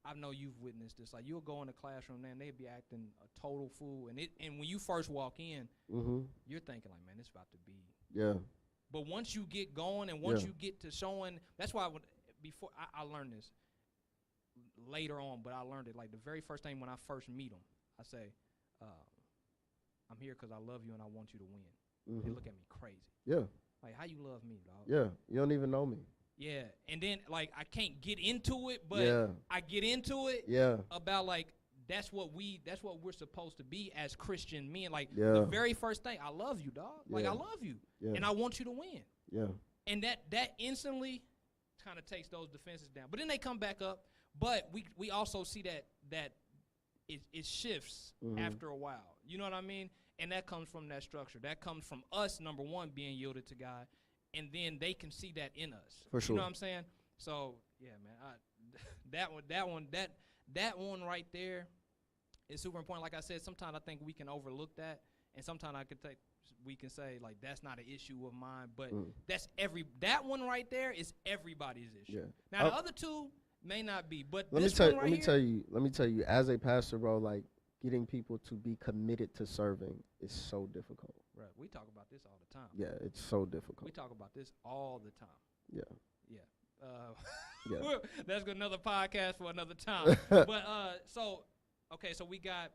I know you've witnessed this. Like, you'll go in the classroom, man, they'd be acting a total fool, and when you first walk in, you're thinking like, man, it's about to be. Yeah. But once you get going and once you get to showing, that's why before I learned this later on, but I learned it like the very first thing when I first meet them. I say, I'm here because I love you and I want you to win. They look at me crazy. Yeah. Like, how you love me, dog? Yeah. You don't even know me. Yeah. And then, like, I can't get into it, but I get into it about, like, that's what we're supposed to be as Christian men. Like, the very first thing, I love you, dog. Like, I love you. And I want you to win. Yeah. And that instantly kind of takes those defenses down. But then they come back up. But we also see that it shifts after a while. You know what I mean? And that comes from that structure. That comes from us, number one, being yielded to God. And then they can see that in us. For sure. You know what I'm saying? So, yeah, man. That one right there is super important. Like I said, sometimes I think we can overlook that. And sometimes we can say, like, that's not an issue of mine. But that one right there is everybody's issue. Yeah. Now, the other two may not be. But let me tell you, as a pastor, bro, like, getting people to be committed to serving is so difficult. Right. We talk about this all the time. Yeah, it's so difficult. We talk about this all the time. Yeah. Yeah. That's another podcast for another time. But so we got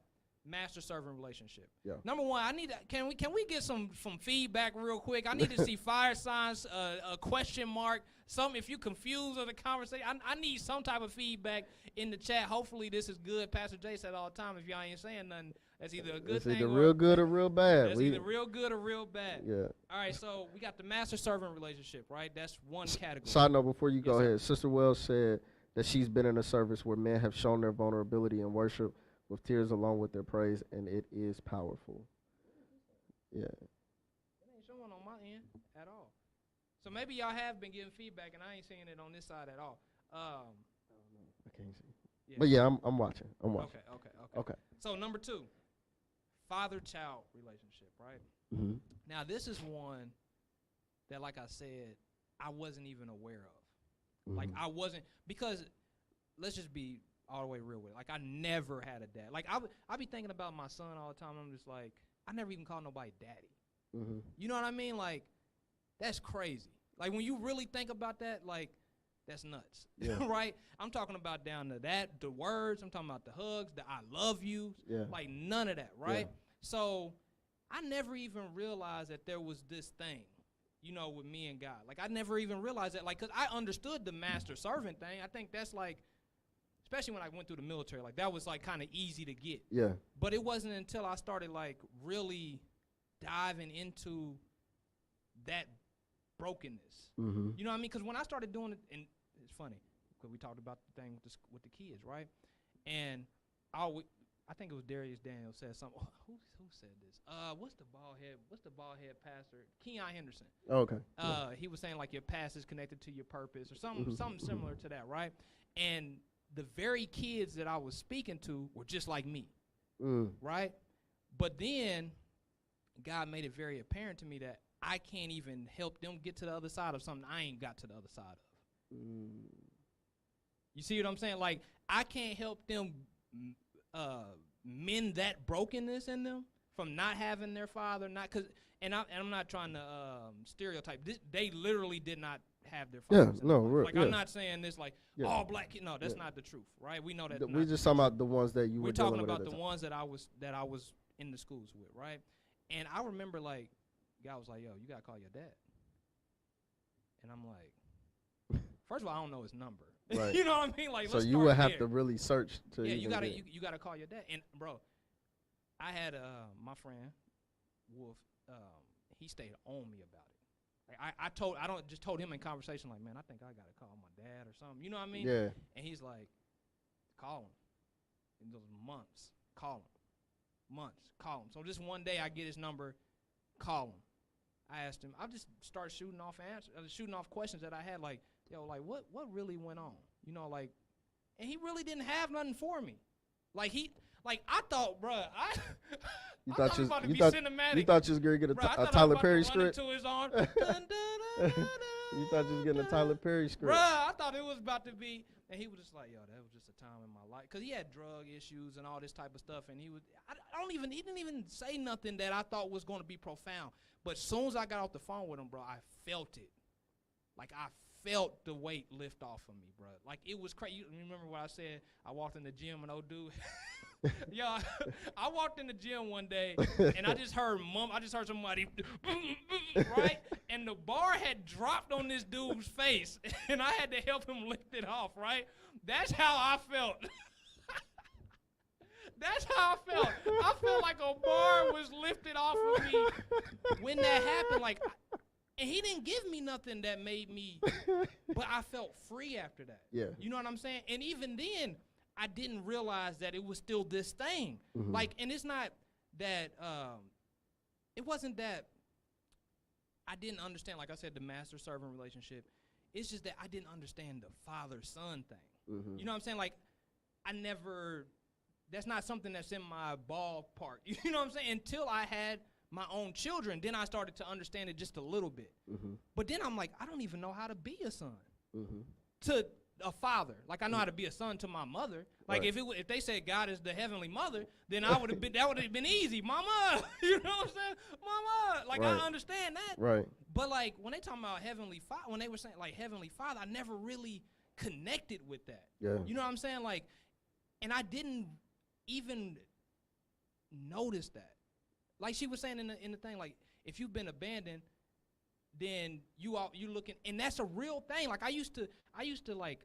master-servant relationship. Yeah. Number one, can we get some feedback real quick? I need to see fire signs, a question mark, something if you're confused of the conversation. I need some type of feedback in the chat. Hopefully this is good. Pastor Jay said all the time, if y'all ain't saying nothing, that's either a good thing or real good or real bad. That's either real good or real bad. Yeah. All right, so we got the master-servant relationship, right? That's one category. Side note before you go ahead, Sister Wells said that she's been in a service where men have shown their vulnerability in worship with tears along with their praise, and it is powerful. Yeah. It ain't showing on my end at all. So maybe y'all have been giving feedback, and I ain't seeing it on this side at all. I can't see. Yeah. But yeah, I'm watching. Okay. So number two, father-child relationship, right? Mm-hmm. Now this is one that, like I said, I wasn't even aware of. Mm-hmm. Like I wasn't, because let's just be all the way real with it. Like, I never had a dad. Like, I be thinking about my son all the time. I'm just like, I never even called nobody daddy. Mm-hmm. You know what I mean? Like, that's crazy. Like, when you really think about that, like, that's nuts. Yeah. Right? I'm talking about down to that, the words. I'm talking about the hugs, the I love you. Yeah. Like, none of that, right? Yeah. So, I never even realized that there was this thing, you know, with me and God. Like, I never even realized that. Like, because I understood the master-servant thing. I think that's, like, especially when I went through the military, like that was like kind of easy to get. Yeah. But it wasn't until I started like really diving into that brokenness. Mm-hmm. You know what I mean? Because when I started doing it, and it's funny because we talked about the thing with the kids, right? And I think it was Darius Daniels said something. Who said this? What's the bald head pastor? Keon Henderson. Oh, okay. He was saying like your past is connected to your purpose or something similar to that, right? And the very kids that I was speaking to were just like me, right? But then God made it very apparent to me that I can't even help them get to the other side of something I ain't got to the other side of. You see what I'm saying? Like, I can't help them mend that brokenness in them from not having their father, and I'm not trying to stereotype. They literally did not have their fathers. Yeah, no, like I'm not saying this like all black kids. No, that's not the truth, right? We know that. We're just talking about the ones that you were dealing with. We're talking about the ones that I was in the schools with, right? And I remember like God was like, "Yo, you gotta call your dad," and I'm like, first of all, I don't know his number. Right. You know what I mean? Like, so you would have to really search to. Yeah, you gotta call your dad. And bro, I had my friend Wolf. He stayed on me about it. Like I told him in conversation, like, man, I think I gotta call my dad or something. You know what I mean? Yeah. And he's like, call him. And those months, call him. Months, call him. So just one day I get his number, call him. I asked him. I just start shooting off questions that I had, like, yo, like what really went on? you know, like, and he really didn't have nothing for me. Like I thought, bruh, You I thought thought you it was about to you be thought cinematic. you thought you was gonna get Bruh, I a thought I Tyler was about Perry to run script. into his arms. Dun, dun, dun, dun, You thought you was getting a Tyler Perry script. Bruh, I thought it was about to be, and he was just like, yo, that was just a time in my life. Because he had drug issues and all this type of stuff, and he didn't even say nothing that I thought was going to be profound. But as soon as I got off the phone with him, bro, I felt it. Like, I felt the weight lift off of me, bro. Like, it was crazy. You remember what I said? I walked in the gym and old dude. Yo, I walked in the gym one day and I just heard somebody, right? And the bar had dropped on this dude's face and I had to help him lift it off, right? That's how I felt. That's how I felt. I felt like a bar was lifted off of me when that happened. Like, and he didn't give me nothing that made me, but I felt free after that. Yeah. You know what I'm saying? And even then, I didn't realize that it was still this thing. Mm-hmm. Like, and it's not that, it wasn't that I didn't understand, like I said, the master-servant relationship. It's just that I didn't understand the father-son thing. Mm-hmm. You know what I'm saying? Like, that's not something that's in my ballpark. You know what I'm saying? Until I had my own children, then I started to understand it just a little bit. Mm-hmm. But then I'm like, I don't even know how to be a son Mm-hmm. to a father. Like, I know how to be a son to my mother. Like, Right. if they said God is the heavenly mother, then that would have been easy. Mama, you know what I'm saying? Mama, like, Right. I understand that. Right. But like, when they talking about heavenly father, when they were saying like heavenly father, I never really connected with that. Yeah. You know what I'm saying? Like, and I didn't even notice that. Like she was saying in the thing, like, if you've been abandoned, then you looking, and that's a real thing. Like, I used to like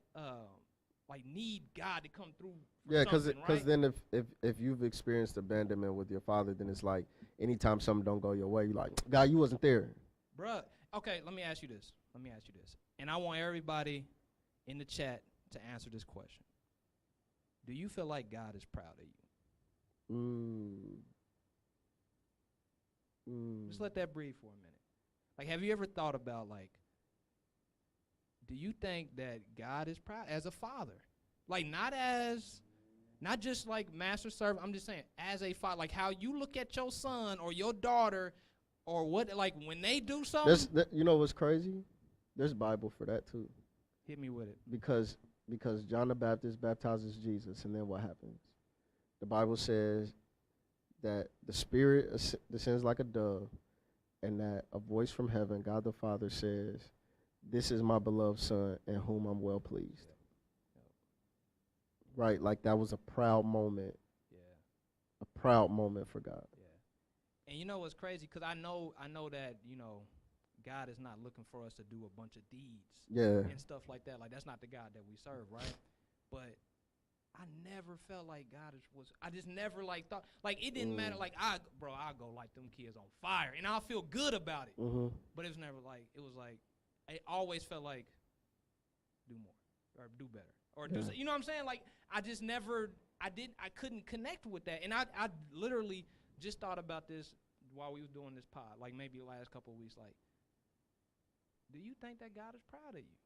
need God to come through. Yeah, because right? then if you've experienced abandonment with your father, then it's like anytime something don't go your way, you're like, God, you wasn't there. Bruh, okay, let me ask you this. And I want everybody in the chat to answer this question. Do you feel like God is proud of you? Just let that breathe for a minute. Like, have you ever thought about, like, do you think that God is proud as a father? Like, not just like master servant, I'm just saying, as a father, like how you look at your son or your daughter or what, like when they do something. You know what's crazy? There's Bible for that too. Hit me with it. Because John the Baptist baptizes Jesus, and then what happens? The Bible says that the Spirit descends like a dove, and that a voice from heaven, God the Father, says, "This is my beloved Son, in whom I'm well pleased." Right, like that was a proud moment. Yeah. A proud moment for God. Yeah. And you know what's crazy? Because I know that, you know, God is not looking for us to do a bunch of deeds. Yeah. And stuff like that. Like, that's not the God that we serve, right? But I never felt like God I just never, like, thought, like, it didn't matter. Like, I'll go light them kids on fire, and I'll feel good about it. Mm-hmm. But it was never like, it always felt like, do more, or do better, or do, you know what I'm saying? Like, I just never, I couldn't connect with that. And I literally just thought about this while we was doing this pod, like maybe the last couple of weeks, like, do you think that God is proud of you?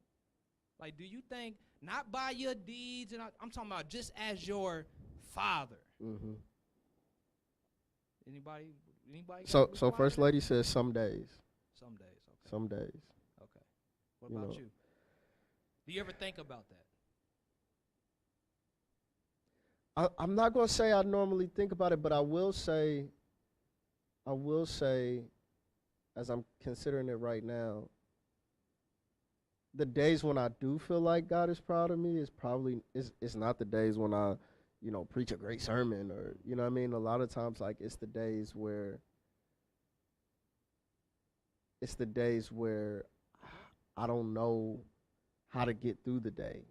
Like, do you think, not by your deeds, and I'm talking about just as your father. Mm-hmm. Anybody? So First Lady says some days. Some days, okay. Some days. Okay. What about you? Do you ever think about that? I'm not going to say I normally think about it, but I will say, as I'm considering it right now, the days when I do feel like God is proud of me is probably, it's not the days when I, you know, preach a great sermon or, you know what I mean? A lot of times, like, it's the days where I don't know how to get through the day.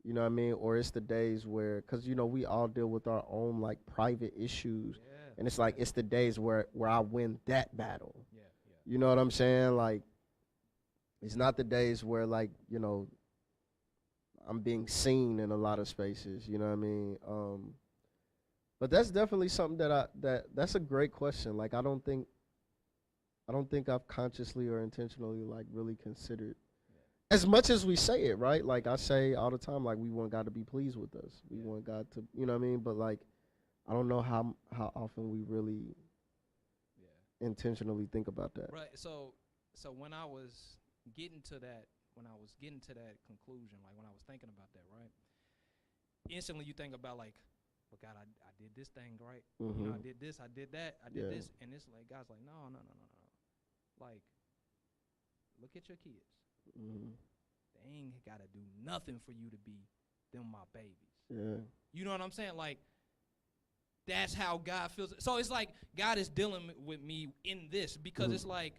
You know what I mean? Or it's the days where, because, you know, we all deal with our own, like, private issues. Yeah. And it's like, it's the days where I win that battle. Yeah. You know what I'm saying? Like, it's not the days where, like, you know, I'm being seen in a lot of spaces. You know what I mean? But that's definitely something that's a great question. Like, I don't think I've consciously or intentionally, like, really considered as much as we say it, right? Like I say all the time, like we want God to be pleased with us. We want God to, you know what I mean? But like, I don't know how often we really intentionally think about that. Right. So when I was getting to that conclusion, like when I was thinking about that, right? Instantly you think about like, well, God, I did this thing, right? Mm-hmm. You know, I did this, I did that, I did this, and it's like God's like, no. Like, look at your kids. Mm-hmm. They ain't gotta do nothing for you to be them my babies. Yeah. You know what I'm saying? Like, that's how God feels. So it's like God is dealing with me in this because it's like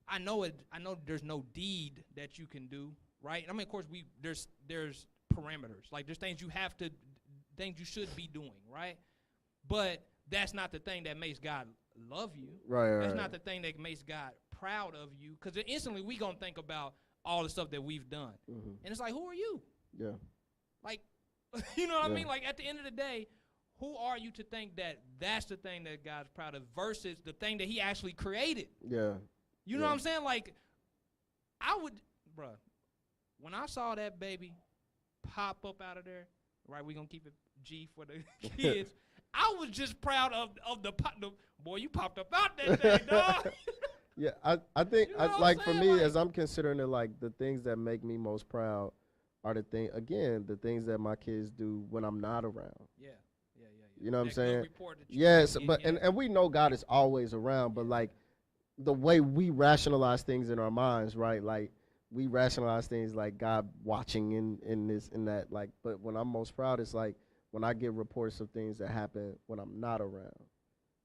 I know there's no deed that you can do, right? I mean, of course there's parameters. Like there's things you should be doing, right? But that's not the thing that makes God love you. Right. That's not the thing that makes God proud of you, because instantly we gonna think about all the stuff that we've done, and it's like, who are you? Yeah. Like, you know what I mean? Like at the end of the day, who are you to think that that's the thing that God's proud of versus the thing that he actually created? Yeah. You know what I'm saying? Like, when I saw that baby pop up out of there, right, we going to keep it G for the kids, I was just proud of the boy, you popped up out that thing, dog. Yeah, I think, You know what I'm like, for saying? me, Like, as I'm considering it, like, the things that make me most proud are the things that my kids do when I'm not around. Yeah. You know what I'm That good saying? report that you Yes, get, but and we know God is always around, but like the way we rationalize things in our minds, right? Like we rationalize things like God watching in this and that. Like, but when I'm most proud, it's like when I get reports of things that happen when I'm not around.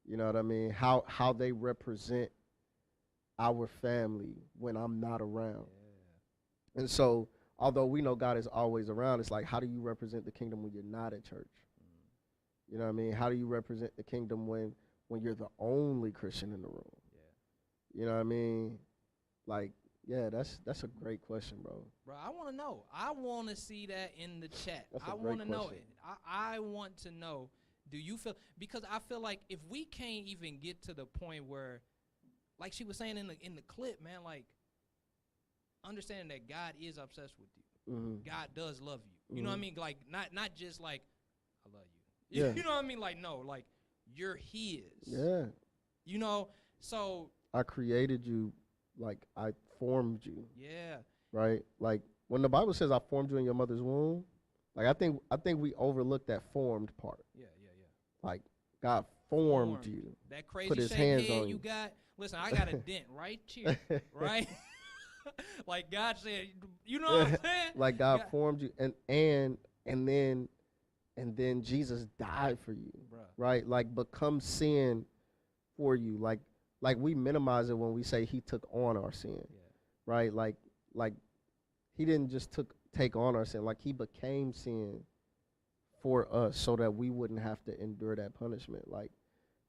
You know what I mean? How they represent our family when I'm not around. Yeah. And so, although we know God is always around, it's like, how do you represent the kingdom when you're not at church? You know what I mean? How do you represent the kingdom when you're the only Christian in the room? Yeah. You know what I mean? Like, yeah, that's a great question, bro. Bro, I want to know. I want to see that in the chat. That's a I great want to know question. it. I want to know, do you feel, because I feel like if we can't even get to the point where, like she was saying in the clip, man, like understanding that God is obsessed with you. Mm-hmm. God does love you. You Mm-hmm. know what I mean? Like not just like I love you. Yeah. You know what I mean? Like, no, like you're his. Yeah. You know, so I created you, like I formed you. yeah. Right? Like when the Bible says I formed you in your mother's womb, like I think we overlook that formed part. Yeah. Like God formed you. That crazy put his shaped hands head on you you. got. Listen, I got a dent right here, right? Like God said, you know what I'm saying? Like God formed you, and then Jesus died for you. Bruh. Right? Like become sin for you. Like we minimize it when we say he took on our sin. Yeah. Right? Like he didn't just take on our sin. Like he became sin for us so that we wouldn't have to endure that punishment. Like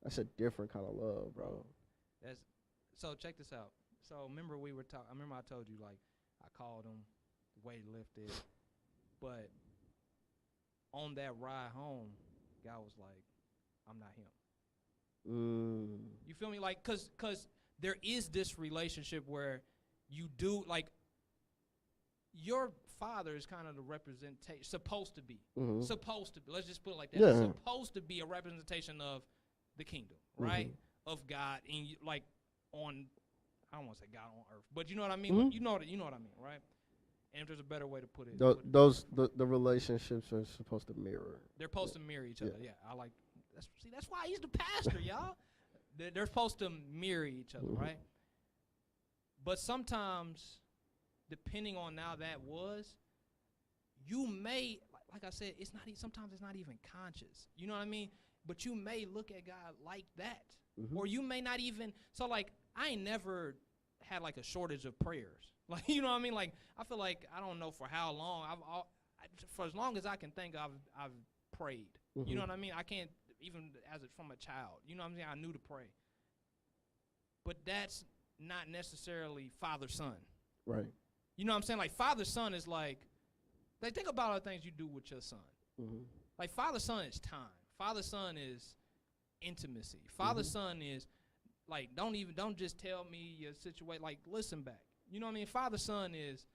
that's a different kind of love, bro. So check this out. So remember we were talking. I remember I told you, like, I called him, weight lifted, but on that ride home, God was like, I'm not him. You feel me? Like, cause there is this relationship where you do, like, your father is kind of the representation, supposed to be. Let's just put it like that. Yeah. It's supposed to be a representation of the kingdom, right? Of God, and like on, I don't want to say God on earth, but you know what I mean. Like, you know what I mean, right? And if there's a better way to put it, the relationships are supposed to mirror. They're supposed to mirror each other. Yeah, I like. That's why he's the pastor, y'all. They're supposed to mirror each other, right? But sometimes, depending on how that was, you may, like I said, sometimes it's not even conscious. You know what I mean? But you may look at God like that. Or you may not even, so like, I ain't never had like a shortage of prayers. Like, you know what I mean? Like, I feel like, I don't know for how long, for as long as I can think, I've prayed. You know what I mean? I can't, even from a child, you know what I'm saying? I knew to pray. But that's not necessarily father-son. Right. You know what I'm saying? Like, father-son is like think about all the things you do with your son. Like, father-son is time. Father-son is intimacy. Father-son is, like, don't just tell me your situation. Like, listen back. You know what I mean? Father-son is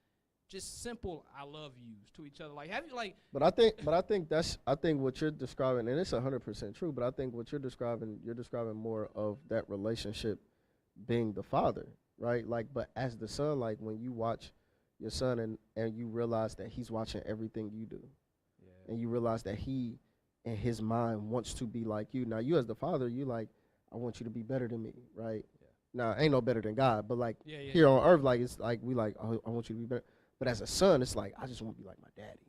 just simple I love yous to each other. Like, have you like? But I think what you're describing, and it's 100% true. But I think what you're describing more of that relationship being the father, right? Like, but as the son, like when you watch your son and you realize that he's watching everything you do, and you realize that he, in his mind, wants to be like you. Now, you as the father, you like, I want you to be better than me, right? Yeah. Now, ain't no better than God, but like here on earth, like it's like we like, oh, I want you to be better. But as a son, it's like I just want to be like my daddy,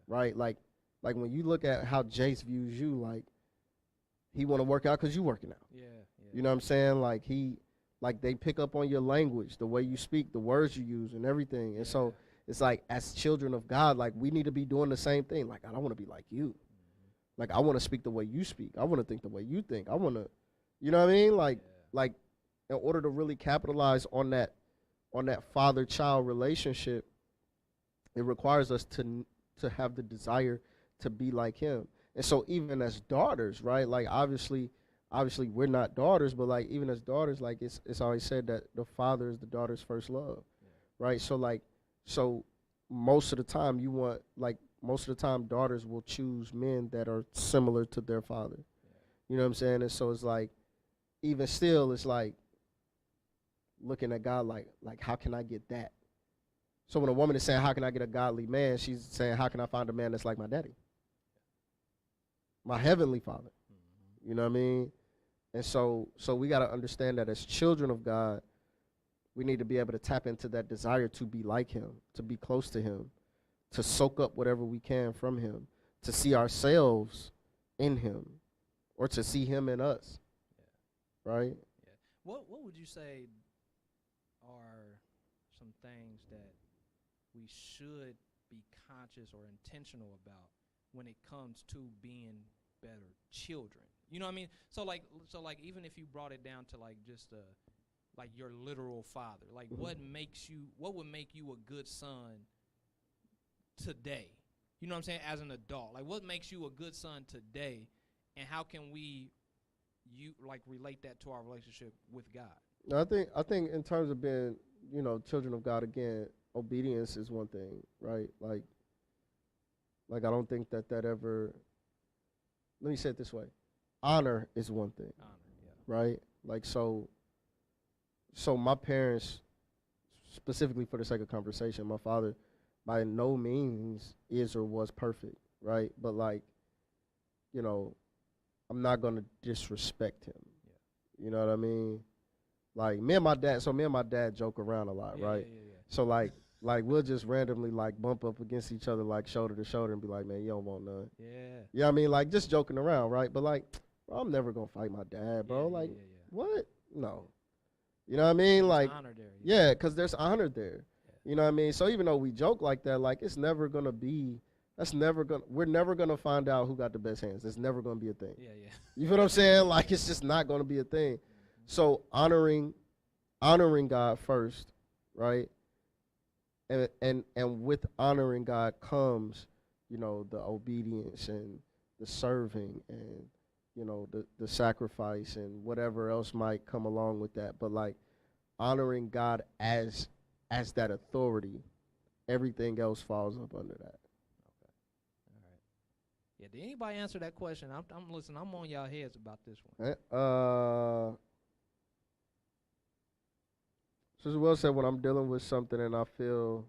right? Like when you look at how Jace views you, like he want to work out because you working out. You know what I'm saying? Like they pick up on your language, the way you speak, the words you use, and everything. And so it's like as children of God, like we need to be doing the same thing. Like I don't want to be like you. Like I want to speak the way you speak. I want to think the way you think. I want to, you know what I mean? Like in order to really capitalize on that father-child relationship, it requires us to have the desire to be like him. And so even as daughters, right? Like obviously we're not daughters, but like even as daughters, like it's always said that the father is the daughter's first love, right? So most of the time daughters will choose men that are similar to their father. You know what I'm saying? And so it's like even still it's like looking at God like how can I get that? So when a woman is saying, how can I get a godly man? She's saying, how can I find a man that's like my daddy? My heavenly father. You know what I mean? And so we got to understand that as children of God, we need to be able to tap into that desire to be like him, to be close to him, to soak up whatever we can from him, to see ourselves in him, or to see him in us. Right? Yeah. What would you say are some things that we should be conscious or intentional about when it comes to being better children? You know what I mean? So like even if you brought it down to like just like your literal father, like what would make you a good son today? You know what I'm saying? As an adult, like what makes you a good son today, and how can we relate that to our relationship with God? I think in terms of being, children of God, again, obedience is one thing, right? Like I don't think that ever. Let me say it this way: honor is one thing, right? Like so my parents, specifically for the sake of conversation, my father, by no means is or was perfect, right? But like, I'm not gonna disrespect him. You know what I mean? Like me and my dad joke around a lot, right? So like we'll just randomly like bump up against each other like shoulder to shoulder and be like, man, you don't want none. Yeah. You know what I mean? Like just joking around, right? But like, bro, I'm never gonna fight my dad, bro. What? No. You know what I mean? There's like honor there. Because there's honor there. Yeah. You know what I mean? So even though we joke like that, like it's never gonna be we're never gonna find out who got the best hands. It's never gonna be a thing. Yeah. You feel what I'm saying? Like it's just not gonna be a thing. So honoring God first, right? And with honoring God comes, the obedience and the serving and the sacrifice and whatever else might come along with that. But like honoring God as that authority, everything else falls up under that. Yeah, did anybody answer that question? I'm listening. I'm on y'all heads about this one. Sister Will said, when I'm dealing with something and I feel,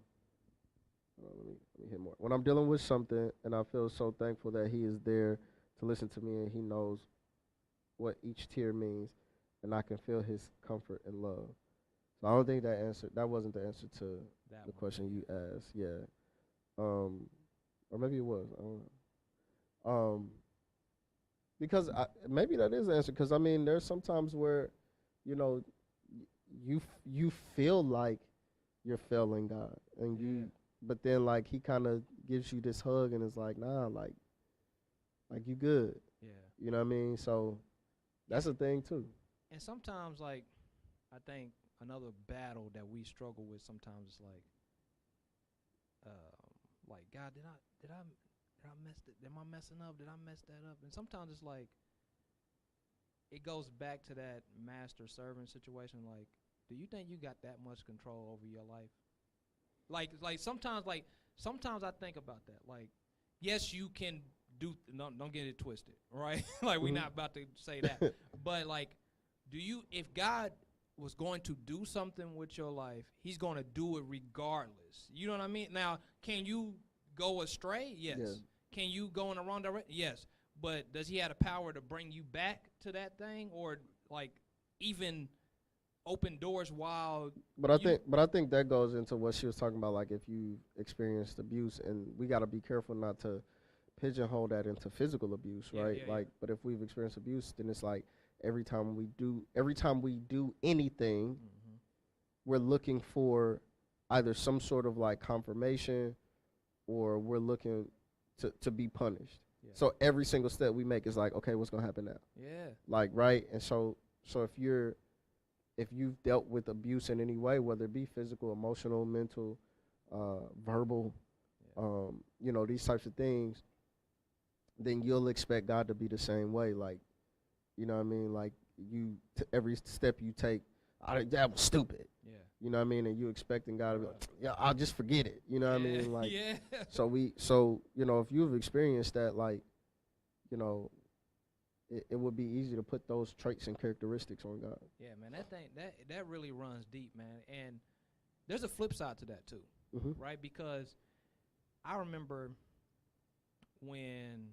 let me hear more. When I'm dealing with something and I feel so thankful that he is there to listen to me and he knows what each tear means, and I can feel his comfort and love. So I don't think that wasn't the answer to the question you asked. Yeah. Or maybe it was. I don't know. Because maybe that is the answer. Because I mean, there's sometimes where, you feel like you're failing God, and but then like he kind of gives you this hug and is like, nah, like you good. Yeah. You know what I mean? So that's a thing too. And sometimes like I think another battle that we struggle with sometimes is like God, did I mess it? Am I messing up? Did I mess that up? And sometimes it's like it goes back to that master servant situation. Like, do you think you got that much control over your life? Like sometimes I think about that. Like, yes, you can do. No, don't get it twisted, right? Like we're not about to say that. But like, if God was going to do something with your life, He's going to do it regardless. You know what I mean? Now, can you go astray? Yes. Yeah. Can you go in the wrong direction? Yes. But does He have the power to bring you back to that thing, or like even open doors while? But I think that goes into what she was talking about. Like if you experienced abuse, and we got to be careful not to pigeonhole that into physical abuse, right? But if we've experienced abuse, then it's like every time we do anything, we're looking for either some sort of like confirmation, or we're looking to be punished. Yeah. So every single step we make is like, okay, what's gonna happen now? Yeah. Like, right? And so if you've dealt with abuse in any way, whether it be physical, emotional, mental, verbal, these types of things, then you'll expect God to be the same way. Like, you know what I mean? Like every step you take, that was stupid. Yeah. You know what I mean? And you expecting God to be like, yeah, I'll just forget it. You know what I mean? Like, so if you've experienced that, like, it would be easy to put those traits and characteristics on God. Yeah, man, that really runs deep, man. And there's a flip side to that too, right? Because I remember when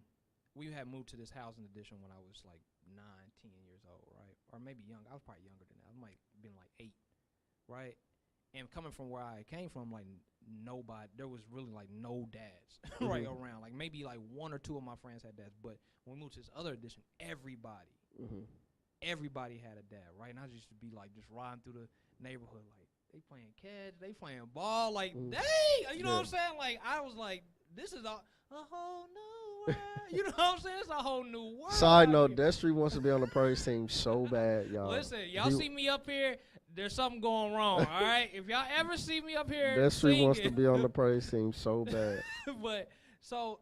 we had moved to this housing addition when I was like 9, 10 years old, right? Or maybe younger. I was probably younger than that. I might have been like 8, right? And coming from where I came from, like nobody, there was really like no dads right around. Like maybe like 1 or 2 of my friends had dads, but when we moved to this other edition, everybody had a dad, right? And I used to be like just riding through the neighborhood, like they playing catch, they playing ball, like dang, you know what I'm saying? Like I was like, this is a whole new world. You know what I'm saying? It's a whole new world. Side note, Destry wants to be on the praise team so bad, y'all. Listen, y'all see me up here, there's something going wrong, all right? If y'all ever see me up here Destry wants to be on the praise team so bad. But, so,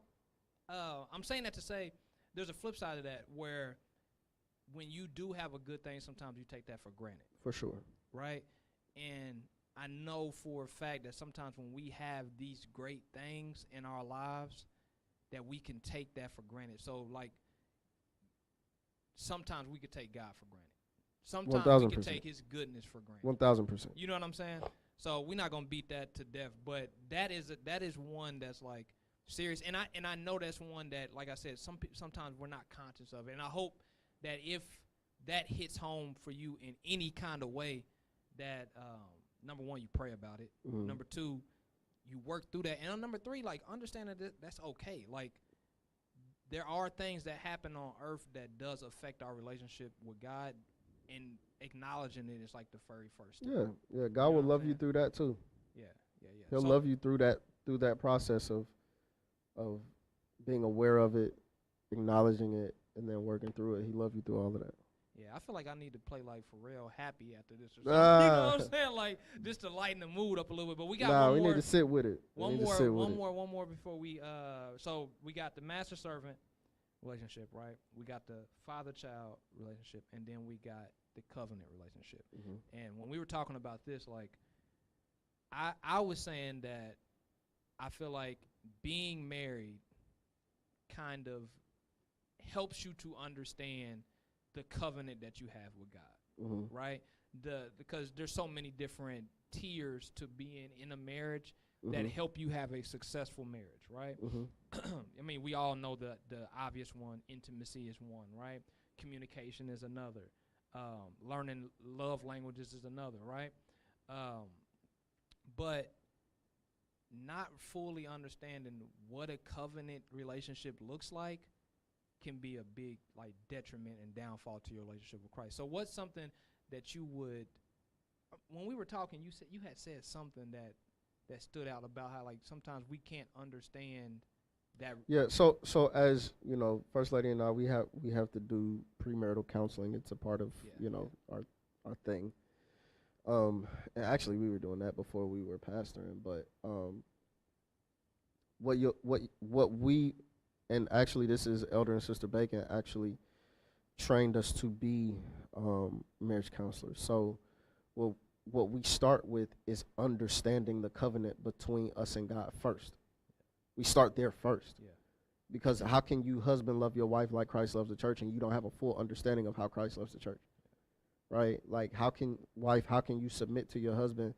I'm saying that to say there's a flip side of that where when you do have a good thing, sometimes you take that for granted. For sure. Right? And I know for a fact that sometimes when we have these great things in our lives, that we can take that for granted. So, like, sometimes we could take God for granted. Sometimes 1,000%. We can take His goodness for granted. 1,000%. You know what I'm saying? So we're not gonna beat that to death, but that is one that's like serious. And I know that's one that, like I said, sometimes we're not conscious of it. And I hope that if that hits home for you in any kind of way, that number one, you pray about it. Number 2, you work through that. And number 3, like, understand that that's okay. Like, there are things that happen on earth that does affect our relationship with God, and acknowledging it is like the very first step. Yeah. God will love you through that too. Yeah. He'll love you through that process of being aware of it, acknowledging it, and then working through it. He loves you through all of that. Yeah, I feel like I need to play like for real happy after this or something. You know what I'm saying? Like just to lighten the mood up a little bit. But we got one more. We need to sit with it. One more before we so we got the master servant relationship, right? We got the father-child relationship, and then we got the covenant relationship. And when we were talking about this, like I was saying that I feel like being married kind of helps you to understand the covenant that you have with God, right? Because there's so many different tiers to being in a marriage that help you have a successful marriage, right? I mean, we all know the obvious one. Intimacy is one, right? Communication is another. Learning love languages is another, right? But not fully understanding what a covenant relationship looks like can be a big like detriment and downfall to your relationship with Christ. So what's something that you would, when we were talking, you had said something that stood out about how like sometimes we can't understand that. Yeah, so as you know, First Lady and I, we have to do premarital counseling. It's a part of our thing. And actually we were doing that before we were pastoring, but what we, and actually this is Elder and Sister Bacon actually trained us to be marriage counselors. So what we start with is understanding the covenant between us and God first. We start there first. Yeah. Because how can you, husband, love your wife like Christ loves the church and you don't have a full understanding of how Christ loves the church? Right? Like, how can you submit to your husband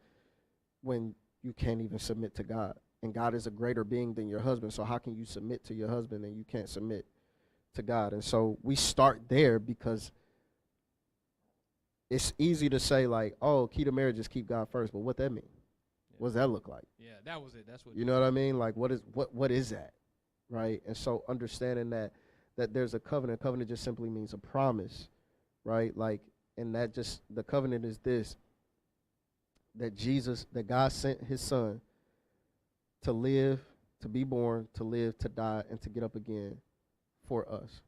when you can't even submit to God? And God is a greater being than your husband. So how can you submit to your husband and you can't submit to God? And so we start there because it's easy to say, like, oh, key to marriage is keep God first. But what that mean? Yeah. What does that look like? Yeah, that was it. That's what. You know what I mean? Like, what is that? Right? And so understanding that there's a covenant. Covenant just simply means a promise, right? Like, and that just, the covenant is this, that God sent his son to live, to be born, to live, to die, and to get up again for us.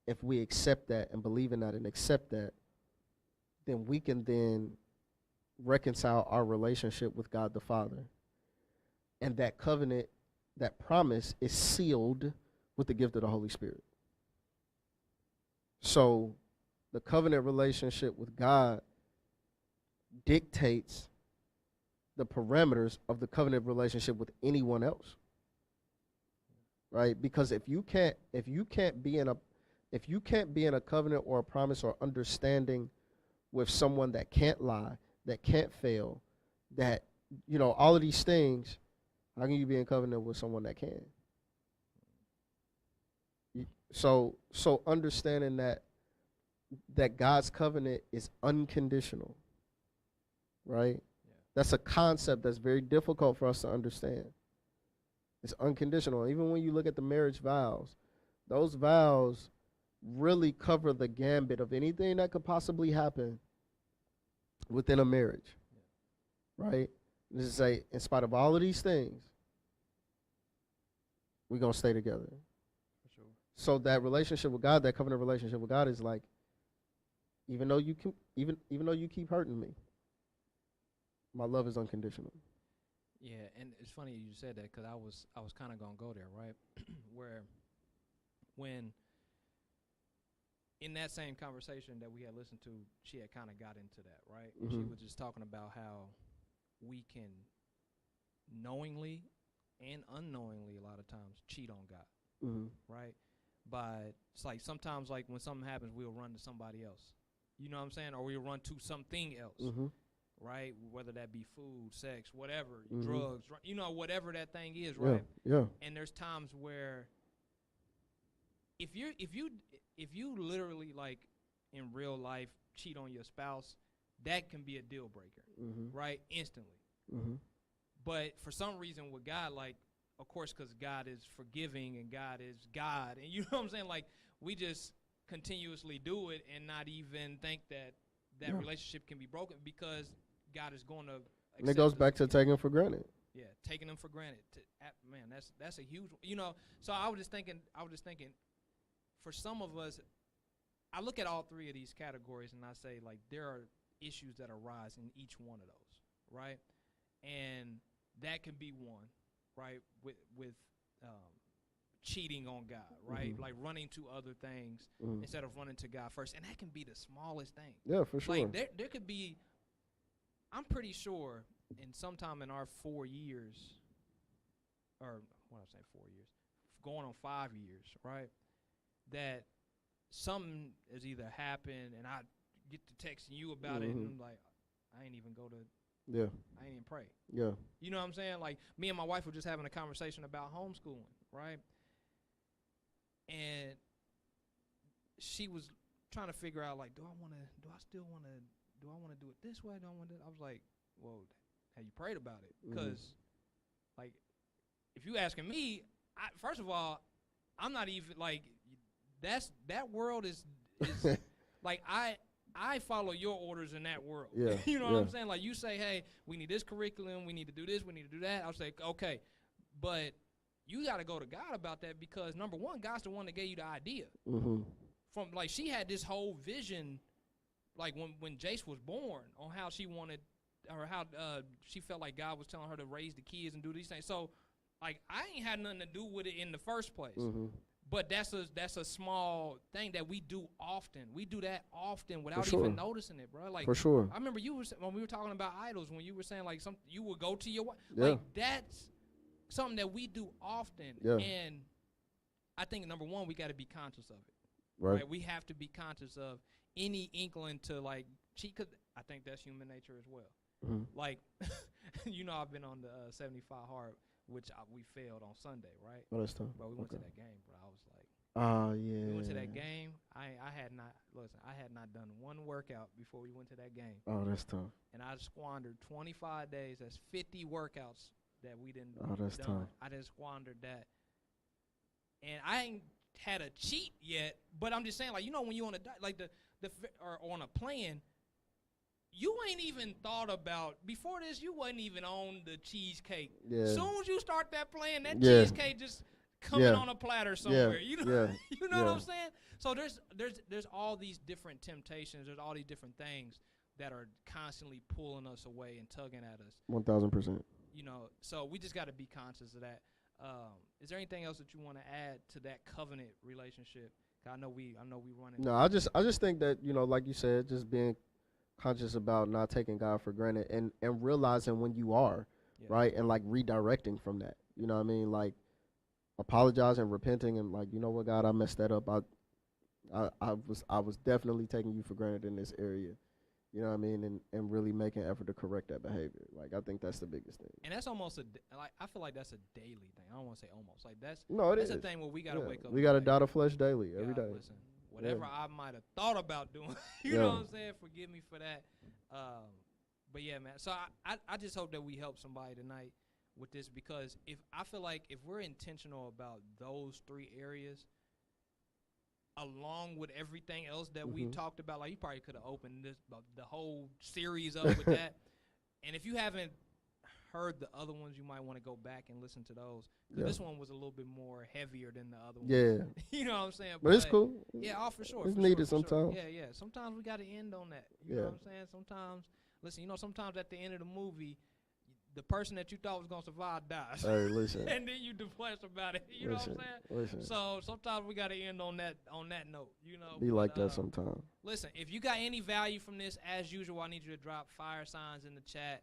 If we accept that and believe in that and accept that, then we can then reconcile our relationship with God the Father. And that covenant, that promise is sealed with the gift of the Holy Spirit. So the covenant relationship with God dictates the parameters of the covenant relationship with anyone else. Right? Because if you can't be in a covenant or a promise or understanding with someone that can't lie, that can't fail, that, you know, all of these things, how can you be in covenant with someone that can? So understanding that God's covenant is unconditional, right? Yeah. That's a concept that's very difficult for us to understand. It's unconditional. Even when you look at the marriage vows, those vows really cover the gambit of anything that could possibly happen within a marriage, right? This is say, in spite of all of these things, we're going to stay together. For sure. So that relationship with God, that covenant relationship with God is like, even though you keep hurting me, my love is unconditional. Yeah, and it's funny you said that because I was kind of going to go there, right? Where when in that same conversation that we had listened to, she had kind of got into that, right? Mm-hmm. She was just talking about how we can knowingly and unknowingly a lot of times cheat on God, mm-hmm. right? But it's like sometimes like when something happens, we'll run to somebody else. You know what I'm saying? Or we'll run to something else, mm-hmm. right? Whether that be food, sex, whatever, mm-hmm. drugs, you know, whatever that thing is, right? Yeah. And there's times where if you literally like in real life cheat on your spouse, that can be a deal breaker, mm-hmm. right? Instantly. Mm-hmm. But for some reason with God, like, of course, because God is forgiving and God is God, and you know what I'm saying? Like, we just continuously do it and not even think that relationship can be broken because God is going to. And it goes back to taking them for granted. Yeah, taking them for granted. Man, that's a huge. You know, so I was just thinking. For some of us, I look at all three of these categories and I say, like, there are issues that arise in each one of those, right? And that can be one, right, with cheating on God, right? Mm-hmm. Like running to other things mm-hmm. instead of running to God first. And that can be the smallest thing. Yeah, for sure. Like, there could be, I'm pretty sure, in sometime in our 4 years, or what I say 4 years, going on 5 years, right? That something has either happened and I get to texting you about mm-hmm. it and I'm like, I ain't even go to, I ain't even pray. Yeah. You know what I'm saying? Like, me and my wife were just having a conversation about homeschooling, right? And she was trying to figure out, like, do I want to do it this way? I was like, well, have you prayed about it? Because, mm-hmm. like, if you asking me, first of all, I'm not even, like, that world is like, I follow your orders in that world. Yeah, you know what I'm saying? Like, you say, hey, we need this curriculum, we need to do this, we need to do that. I'll say, okay. But you got to go to God about that because, number one, God's the one that gave you the idea. Mm-hmm. From, like, she had this whole vision, like, when Jace was born, on how she wanted, or how she felt like God was telling her to raise the kids and do these things. So, like, I ain't had nothing to do with it in the first place. Mm-hmm. But that's a small thing that we do often. We do that often without sure. even noticing it, bro. Like For sure. I remember when we were talking about idols, when you were saying like you would go to your wife. Yeah. Like that's something that we do often. Yeah. And I think number one, we got to be conscious of it. Right. We have to be conscious of any inkling to like cheat, cause I think that's human nature as well. Mm-hmm. Like, I've been on the 75 hard, which we failed on Sunday, right? Oh, that's tough. But we went to that game, bro. I was like, oh yeah. we went to that game. I had not done one workout before we went to that game. Oh, that's tough. And I squandered 25 days. That's 50 workouts that we didn't. Oh, that's tough. I just squandered that. And I ain't had a cheat yet, but I'm just saying, like, when you on a like or on a plan, you ain't even thought about before this. You wasn't even on the cheesecake. Yeah. Soon as you start that plan, that Yeah. cheesecake just coming on a platter somewhere. You know, you know what I'm saying? So there's all these different temptations. There's all these different things that are constantly pulling us away and tugging at us. 1,000%. So we just got to be conscious of that. Is there anything else that you want to add to that covenant relationship? I know we running. No, I just think that, like you said, just being conscious about not taking God for granted and realizing when you are, right, and like redirecting from that. You know what I mean? Like apologizing, repenting, and like, you know what, God, I messed that up. I was definitely taking you for granted in this area. You know what I mean? And really making an effort to correct that behavior. Like, I think that's the biggest thing. And that's almost I feel like that's a daily thing. I don't want to say almost. Like, that's a thing where we got to wake up. We got to die to flesh daily, every day. Listen, whatever I might have thought about doing, you know what I'm saying? Forgive me for that. But yeah, man. So I just hope that we help somebody tonight with this, because I feel like if we're intentional about those three areas, along with everything else that we talked about, like you probably could have opened the whole series up with that. And if you haven't heard the other ones, you might want to go back and listen to those. This one was a little bit more heavier than the other ones. Yeah. You know what I'm saying? But it's cool. Yeah, for sure. It's for needed sure, sometimes. Sure. Yeah. Sometimes we got to end on that. You know what I'm saying? Sometimes, listen, sometimes at the end of the movie, the person that you thought was going to survive dies. Hey, listen. And then you depressed about it. You know what I'm saying? Listen. So sometimes we got to end on that note, Be like that sometimes. Listen, if you got any value from this, as usual, I need you to drop fire signs in the chat.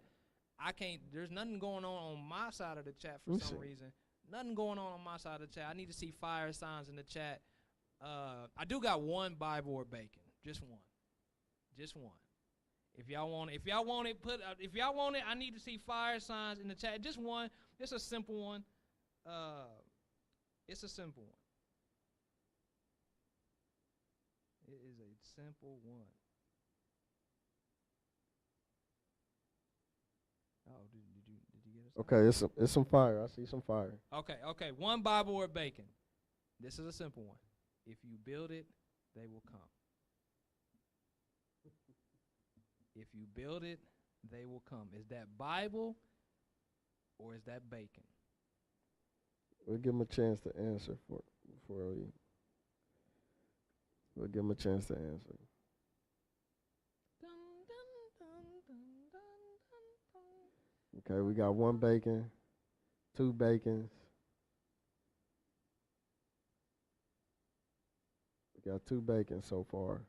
There's nothing going on my side of the chat for some reason. Nothing going on my side of the chat. I need to see fire signs in the chat. I do got one Bible or bacon. Just one. If y'all want it, I need to see fire signs in the chat. Just one. It's a simple one. It's a simple one. It is a simple one. Oh, did you get us? Okay, it's some fire. I see some fire. Okay. One Bible or bacon. This is a simple one. If you build it, they will come. If you build it, they will come. Is that Bible or is that bacon? We'll give them a chance to answer before we. We'll give them a chance to answer. Okay, we got one bacon, two bacons. We got two bacons so far.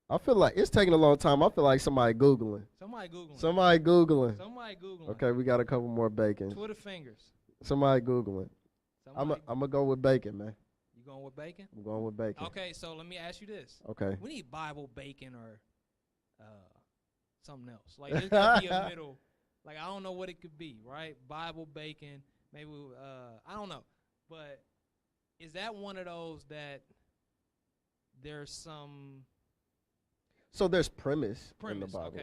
I feel like it's taking a long time. I feel like somebody Googling. Somebody Googling. Okay, we got a couple more bacons. Twitter fingers. Somebody Googling. I'm going to go with bacon, man. You going with bacon? I'm going with bacon. Okay, so let me ask you this. Okay. We need Bible bacon or something else. Like, there's got to be a middle. Like, I don't know what it could be, right? Bible bacon. Maybe, I don't know. But is that one of those that there's some... So there's premise in the Bible.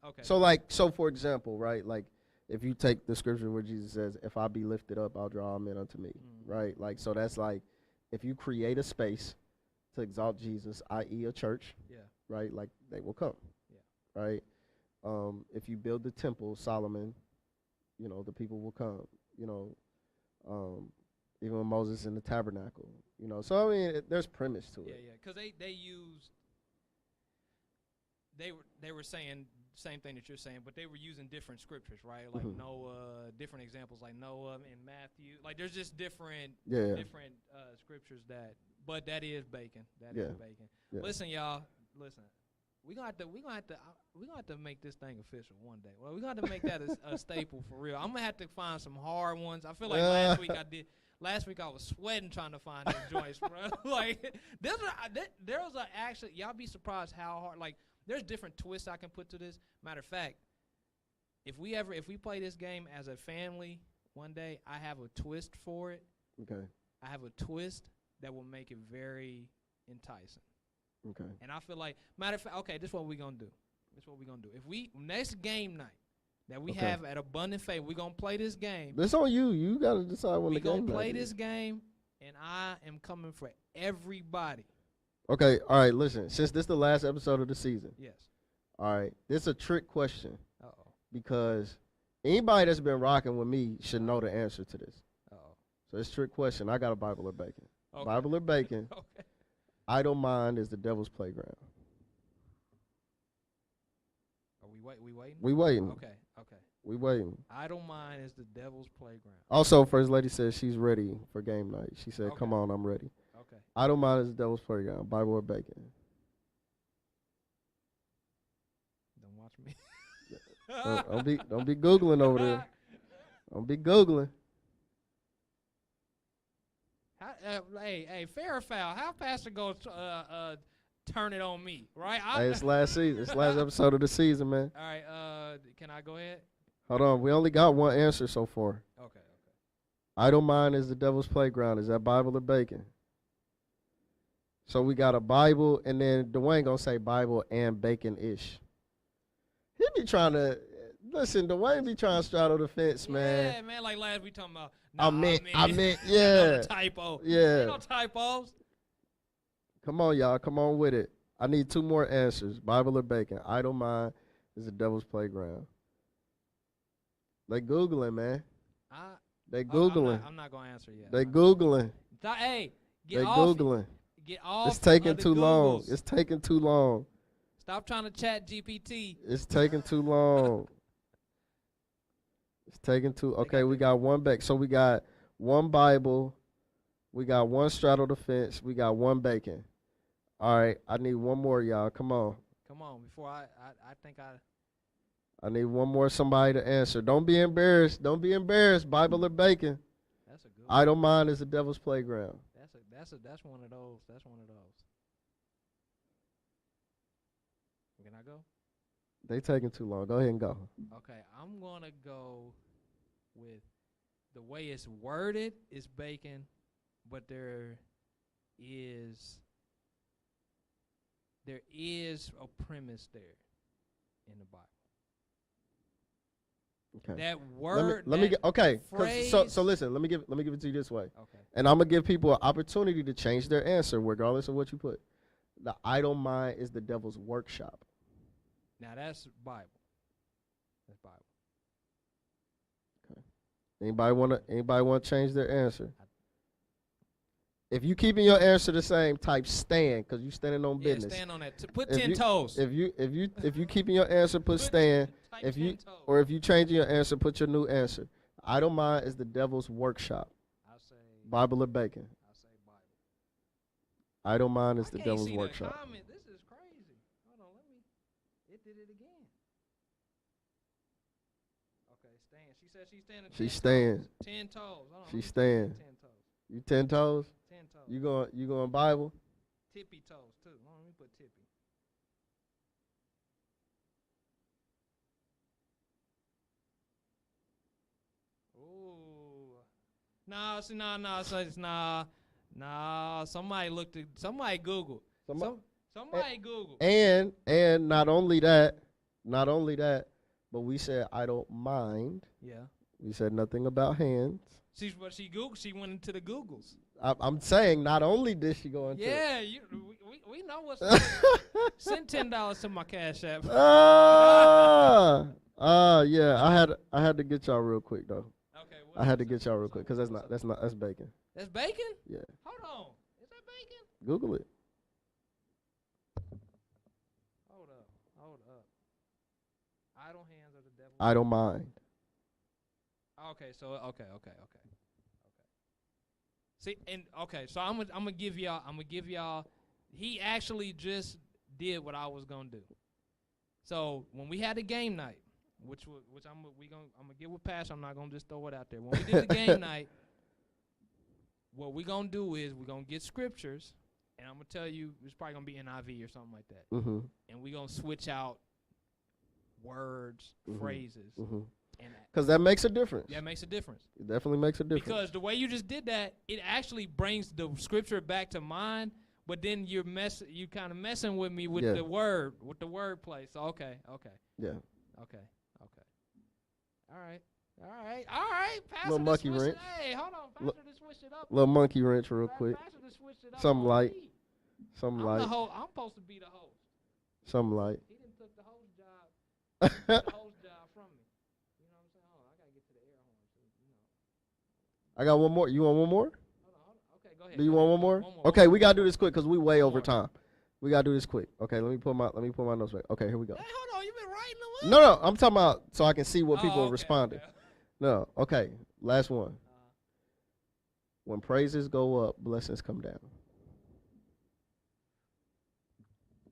Okay. So for example, right, like if you take the scripture where Jesus says, if I be lifted up, I'll draw all men unto me, right? Like, so that's like, if you create a space to exalt Jesus, i.e. a church, right, like they will come, right? If you build the temple, Solomon, the people will come, even with Moses in the tabernacle, so I mean, there's premise to it. Yeah, because they used... They were saying same thing that you're saying, but they were using different scriptures, right? Like Noah, different examples like Noah and Matthew. Like there's just different scriptures that, but that is bacon. That is bacon. Yeah. Listen, y'all. Listen, we're gonna have to make this thing official one day. Well, we're gonna have to make that a staple for real. I'm gonna have to find some hard ones. I feel like last week I did. Last week I was sweating trying to find these joints, bro. Like there was actually, y'all be surprised how hard. Like there's different twists I can put to this. Matter of fact, if we play this game as a family one day, I have a twist for it. Okay. I have a twist that will make it very enticing. Okay. And I feel like, matter of fact, okay, this is what we're going to do. If we, next game night that we have at Abundant Faith, we're going to play this game. It's on you. You got to decide when the game We're going to play this game, and I am coming for everybody. Okay, all right, listen. Since this is the last episode of the season. Yes. All right, this is a trick question. Uh-oh. Because anybody that's been rocking with me should know the answer to this. Uh-oh. So it's a trick question. I got a Bible or bacon. Okay. Bible or bacon. Okay. Idle mind is the devil's playground. Are we waiting? We waiting. Okay. We waiting. Idle mind is the devil's playground. Also, First Lady says she's ready for game night. She said, come on, I'm ready. Okay. Idle mind is the devil's playground. Bible or bacon. Don't watch me. Don't be Googling over there. Don't be Googling. Hey, fair or foul? How Pastor goes turn it on me, right? Hey, it's last season. It's last episode of the season, man. All right. Can I go ahead? Hold on. We only got one answer so far. Okay. Idle mind is the devil's playground. Is that Bible or bacon? So we got a Bible, and then Dwayne gonna say Bible and bacon-ish. He be trying to listen. Dwayne be trying to straddle the fence, man. Yeah, man. Like last we talking about. I meant, yeah. No typo. Yeah. Ain't no typos. Come on, y'all. Come on with it. I need two more answers. Bible or bacon. Idle mind is the devil's playground. They Googling, man. They Googling. I'm not going to answer yet. They Googling. Hey, they Googling. Get off. It's taking too Googles. long. It's taking too long. Stop trying to chat GPT. It's taking too long. It's taking too. Okay, we got one back. So we got one Bible. We got one straddle the fence. We got one bacon. All right, I need one more, y'all. Come on. Before I think I need one more somebody to answer. Don't be embarrassed. Don't be embarrassed. Bible or bacon. That's a good. Idle mind is the devil's playground. That's one of those. That's one of those. Can I go? They taking too long. Go ahead and go. Okay, I'm gonna go with the way it's worded is bacon, but there is a premise there in the Bible. Okay. That word. Let me get okay. Phrase, so listen. Let me give it to you this way. Okay. And I'm gonna give people an opportunity to change their answer, regardless of what you put. The idle mind is the devil's workshop. Now that's Bible. That's Bible. Okay. Anybody wanna change their answer? If you keeping your answer the same, type stand, because you standing on business. Yeah, stand on that. Put 10 toes. If you keeping your answer, put stand. If you changing your answer, put your new answer. Idle mind is the devil's workshop. I say Bible or bacon. I say Bible. Idle mind is the devil's see workshop. Comment. This is crazy. Hold on, it did it again. Okay, stand. She said she's standing. She stands. 10 toes. Hold on, She stands. 10 toes. You 10 toes? 10 toes. You going Bible? Tippy toes too. Hold on, let me put tippy. Ooh. Nah. Somebody Google. Somebody Google. And not only that, but we said I don't mind. Yeah. We said nothing about hands. She Googled. She went into the Googles. I'm saying not only did she go into Yeah, we know what's send $10 to my Cash App. Yeah. I had to get y'all real quick though. Okay. I had to get y'all real quick because that's bacon. That's bacon? Yeah. Hold on. Is that bacon? Google it. Hold up. Idle hands are the devil. Idle mind. Okay, so okay. See, and okay, so I'm gonna give y'all. He actually just did what I was gonna do. So when we had the game night, which I'm gonna get with Pastor. I'm not gonna just throw it out there. When we did the game night, what we gonna do is we're gonna get scriptures, and I'm gonna tell you it's probably gonna be NIV or something like that, and we gonna switch out words, phrases, because that makes a difference. That makes a difference. It definitely makes a difference. Because the way you just did that, it actually brings the scripture back to mind. But then you kind of messing with me with the word play. So okay. Yeah. Okay. All right. Pastor, little monkey wrench. Hey, hold on. Pastor just switched it up. Little monkey wrench, real quick. Pastor just switched it up. Something light. I'm supposed to be the host. Something light. He didn't took the host job. From me. You know what I'm saying? Oh, I gotta get to the air horn. So, I got one more. You want one more? Okay, go ahead. Do you want one more? Okay, we gotta do this quick because we way over time. We gotta do this quick. Okay, let me pull my notes back. Okay, here we go. Hey, hold on, you been writing them up? No, I'm talking about so I can see what people are responding. Okay. No, okay, last one. When praises go up, blessings come down.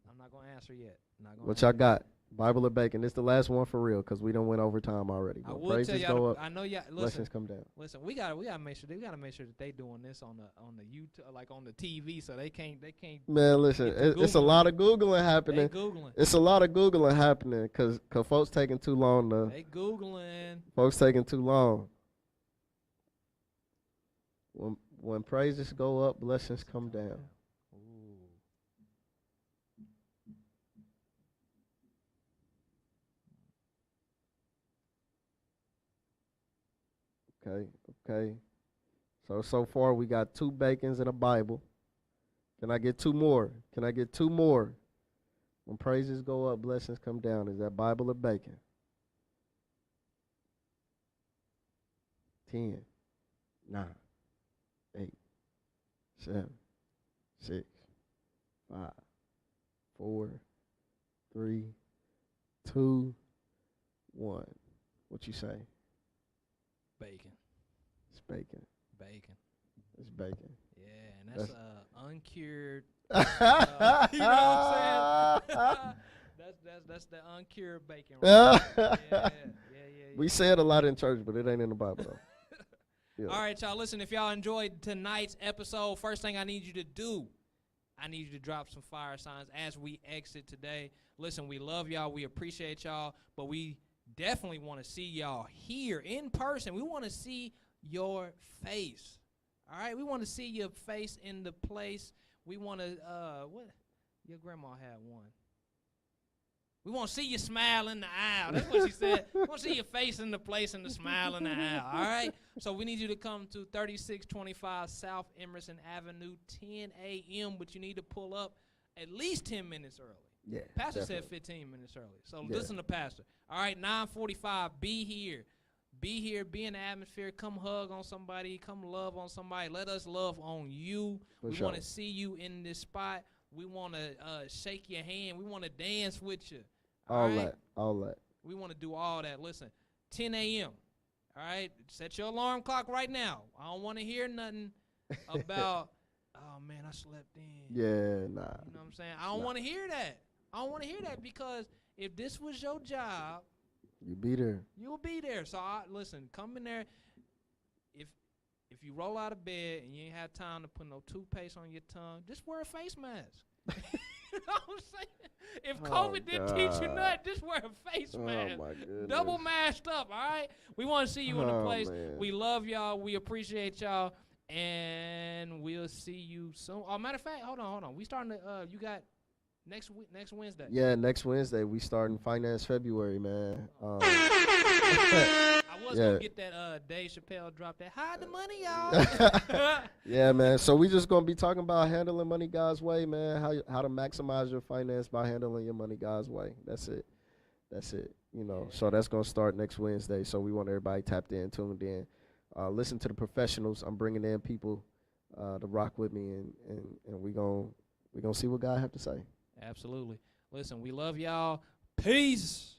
I'm not gonna answer yet. What y'all got? Bible or bacon? This is the last one for real because we done went over time already. I When will praises tell y'all. go up, I know y'all. blessings come down. Listen, we gotta make sure that they doing this on the YouTube, like on the TV, so they can't. Man, listen, it's a lot of Googling happening. They Googling. It's a lot of Googling happening because folks taking too long to. They Googling. Folks taking too long. When praises go up, blessings come down. Okay. So far we got 2 bacons and a Bible. Can I get 2 more? When praises go up, blessings come down. Is that Bible or bacon? 10, 9, 8, 7, 6, 5, 4, 3, 2, 1. What you say? Bacon. It's bacon. It's bacon. Yeah, and that's uncured. You know what I'm saying? That's the uncured bacon. Right? yeah. We say it a lot in church, but it ain't in the Bible though. Yeah. All right, y'all. Listen, if y'all enjoyed tonight's episode, first thing I need you to do, I need you to drop some fire signs as we exit today. Listen, we love y'all. We appreciate y'all, but we definitely want to see y'all here in person. We want to see your face. All right? We want to see your face in the place. We want to, what? Your grandma had one. We want to see you smile in the aisle. That's what she said. We want to see your face in the place and the smile in the aisle. All right? So we need you to come to 3625 South Emerson Avenue, 10 a.m., but you need to pull up at least 10 minutes early. Yeah, Pastor definitely said 15 minutes early. So listen to Pastor. All right, 9:45, be here. Be here, be in the atmosphere. Come hug on somebody. Come love on somebody. Let us love on you. We want to see you in this spot. We want to shake your hand. We want to dance with you. All that. We want to do all that. Listen, 10 a.m., all right? Set your alarm clock right now. I don't want to hear nothing about, oh, man, I slept in. Yeah, nah. You know what I'm saying? I don't want to hear that. I don't want to hear that because if this was your job, you be there. You'll be there. So, listen, come in there. If you roll out of bed and you ain't have time to put no toothpaste on your tongue, just wear a face mask. You know what I'm saying? If COVID didn't teach you nothing, just wear a face mask. My goodness. Double masked up, all right? We want to see you in the place. Man. We love y'all. We appreciate y'all. And we'll see you soon. Oh, matter of fact, hold on. We starting to, you got next Wednesday. Yeah, next Wednesday. We starting Finance February, man. I was going to get that Dave Chappelle drop that. Hide the money, y'all. Yeah, man. So we just going to be talking about handling money God's way, man. How to maximize your finance by handling your money God's way. That's it. You know, so that's going to start next Wednesday. So we want everybody tapped in, tuned in. Listen to the professionals. I'm bringing in people to rock with me, and we gonna see what God have to say. Absolutely. Listen, we love y'all. Peace.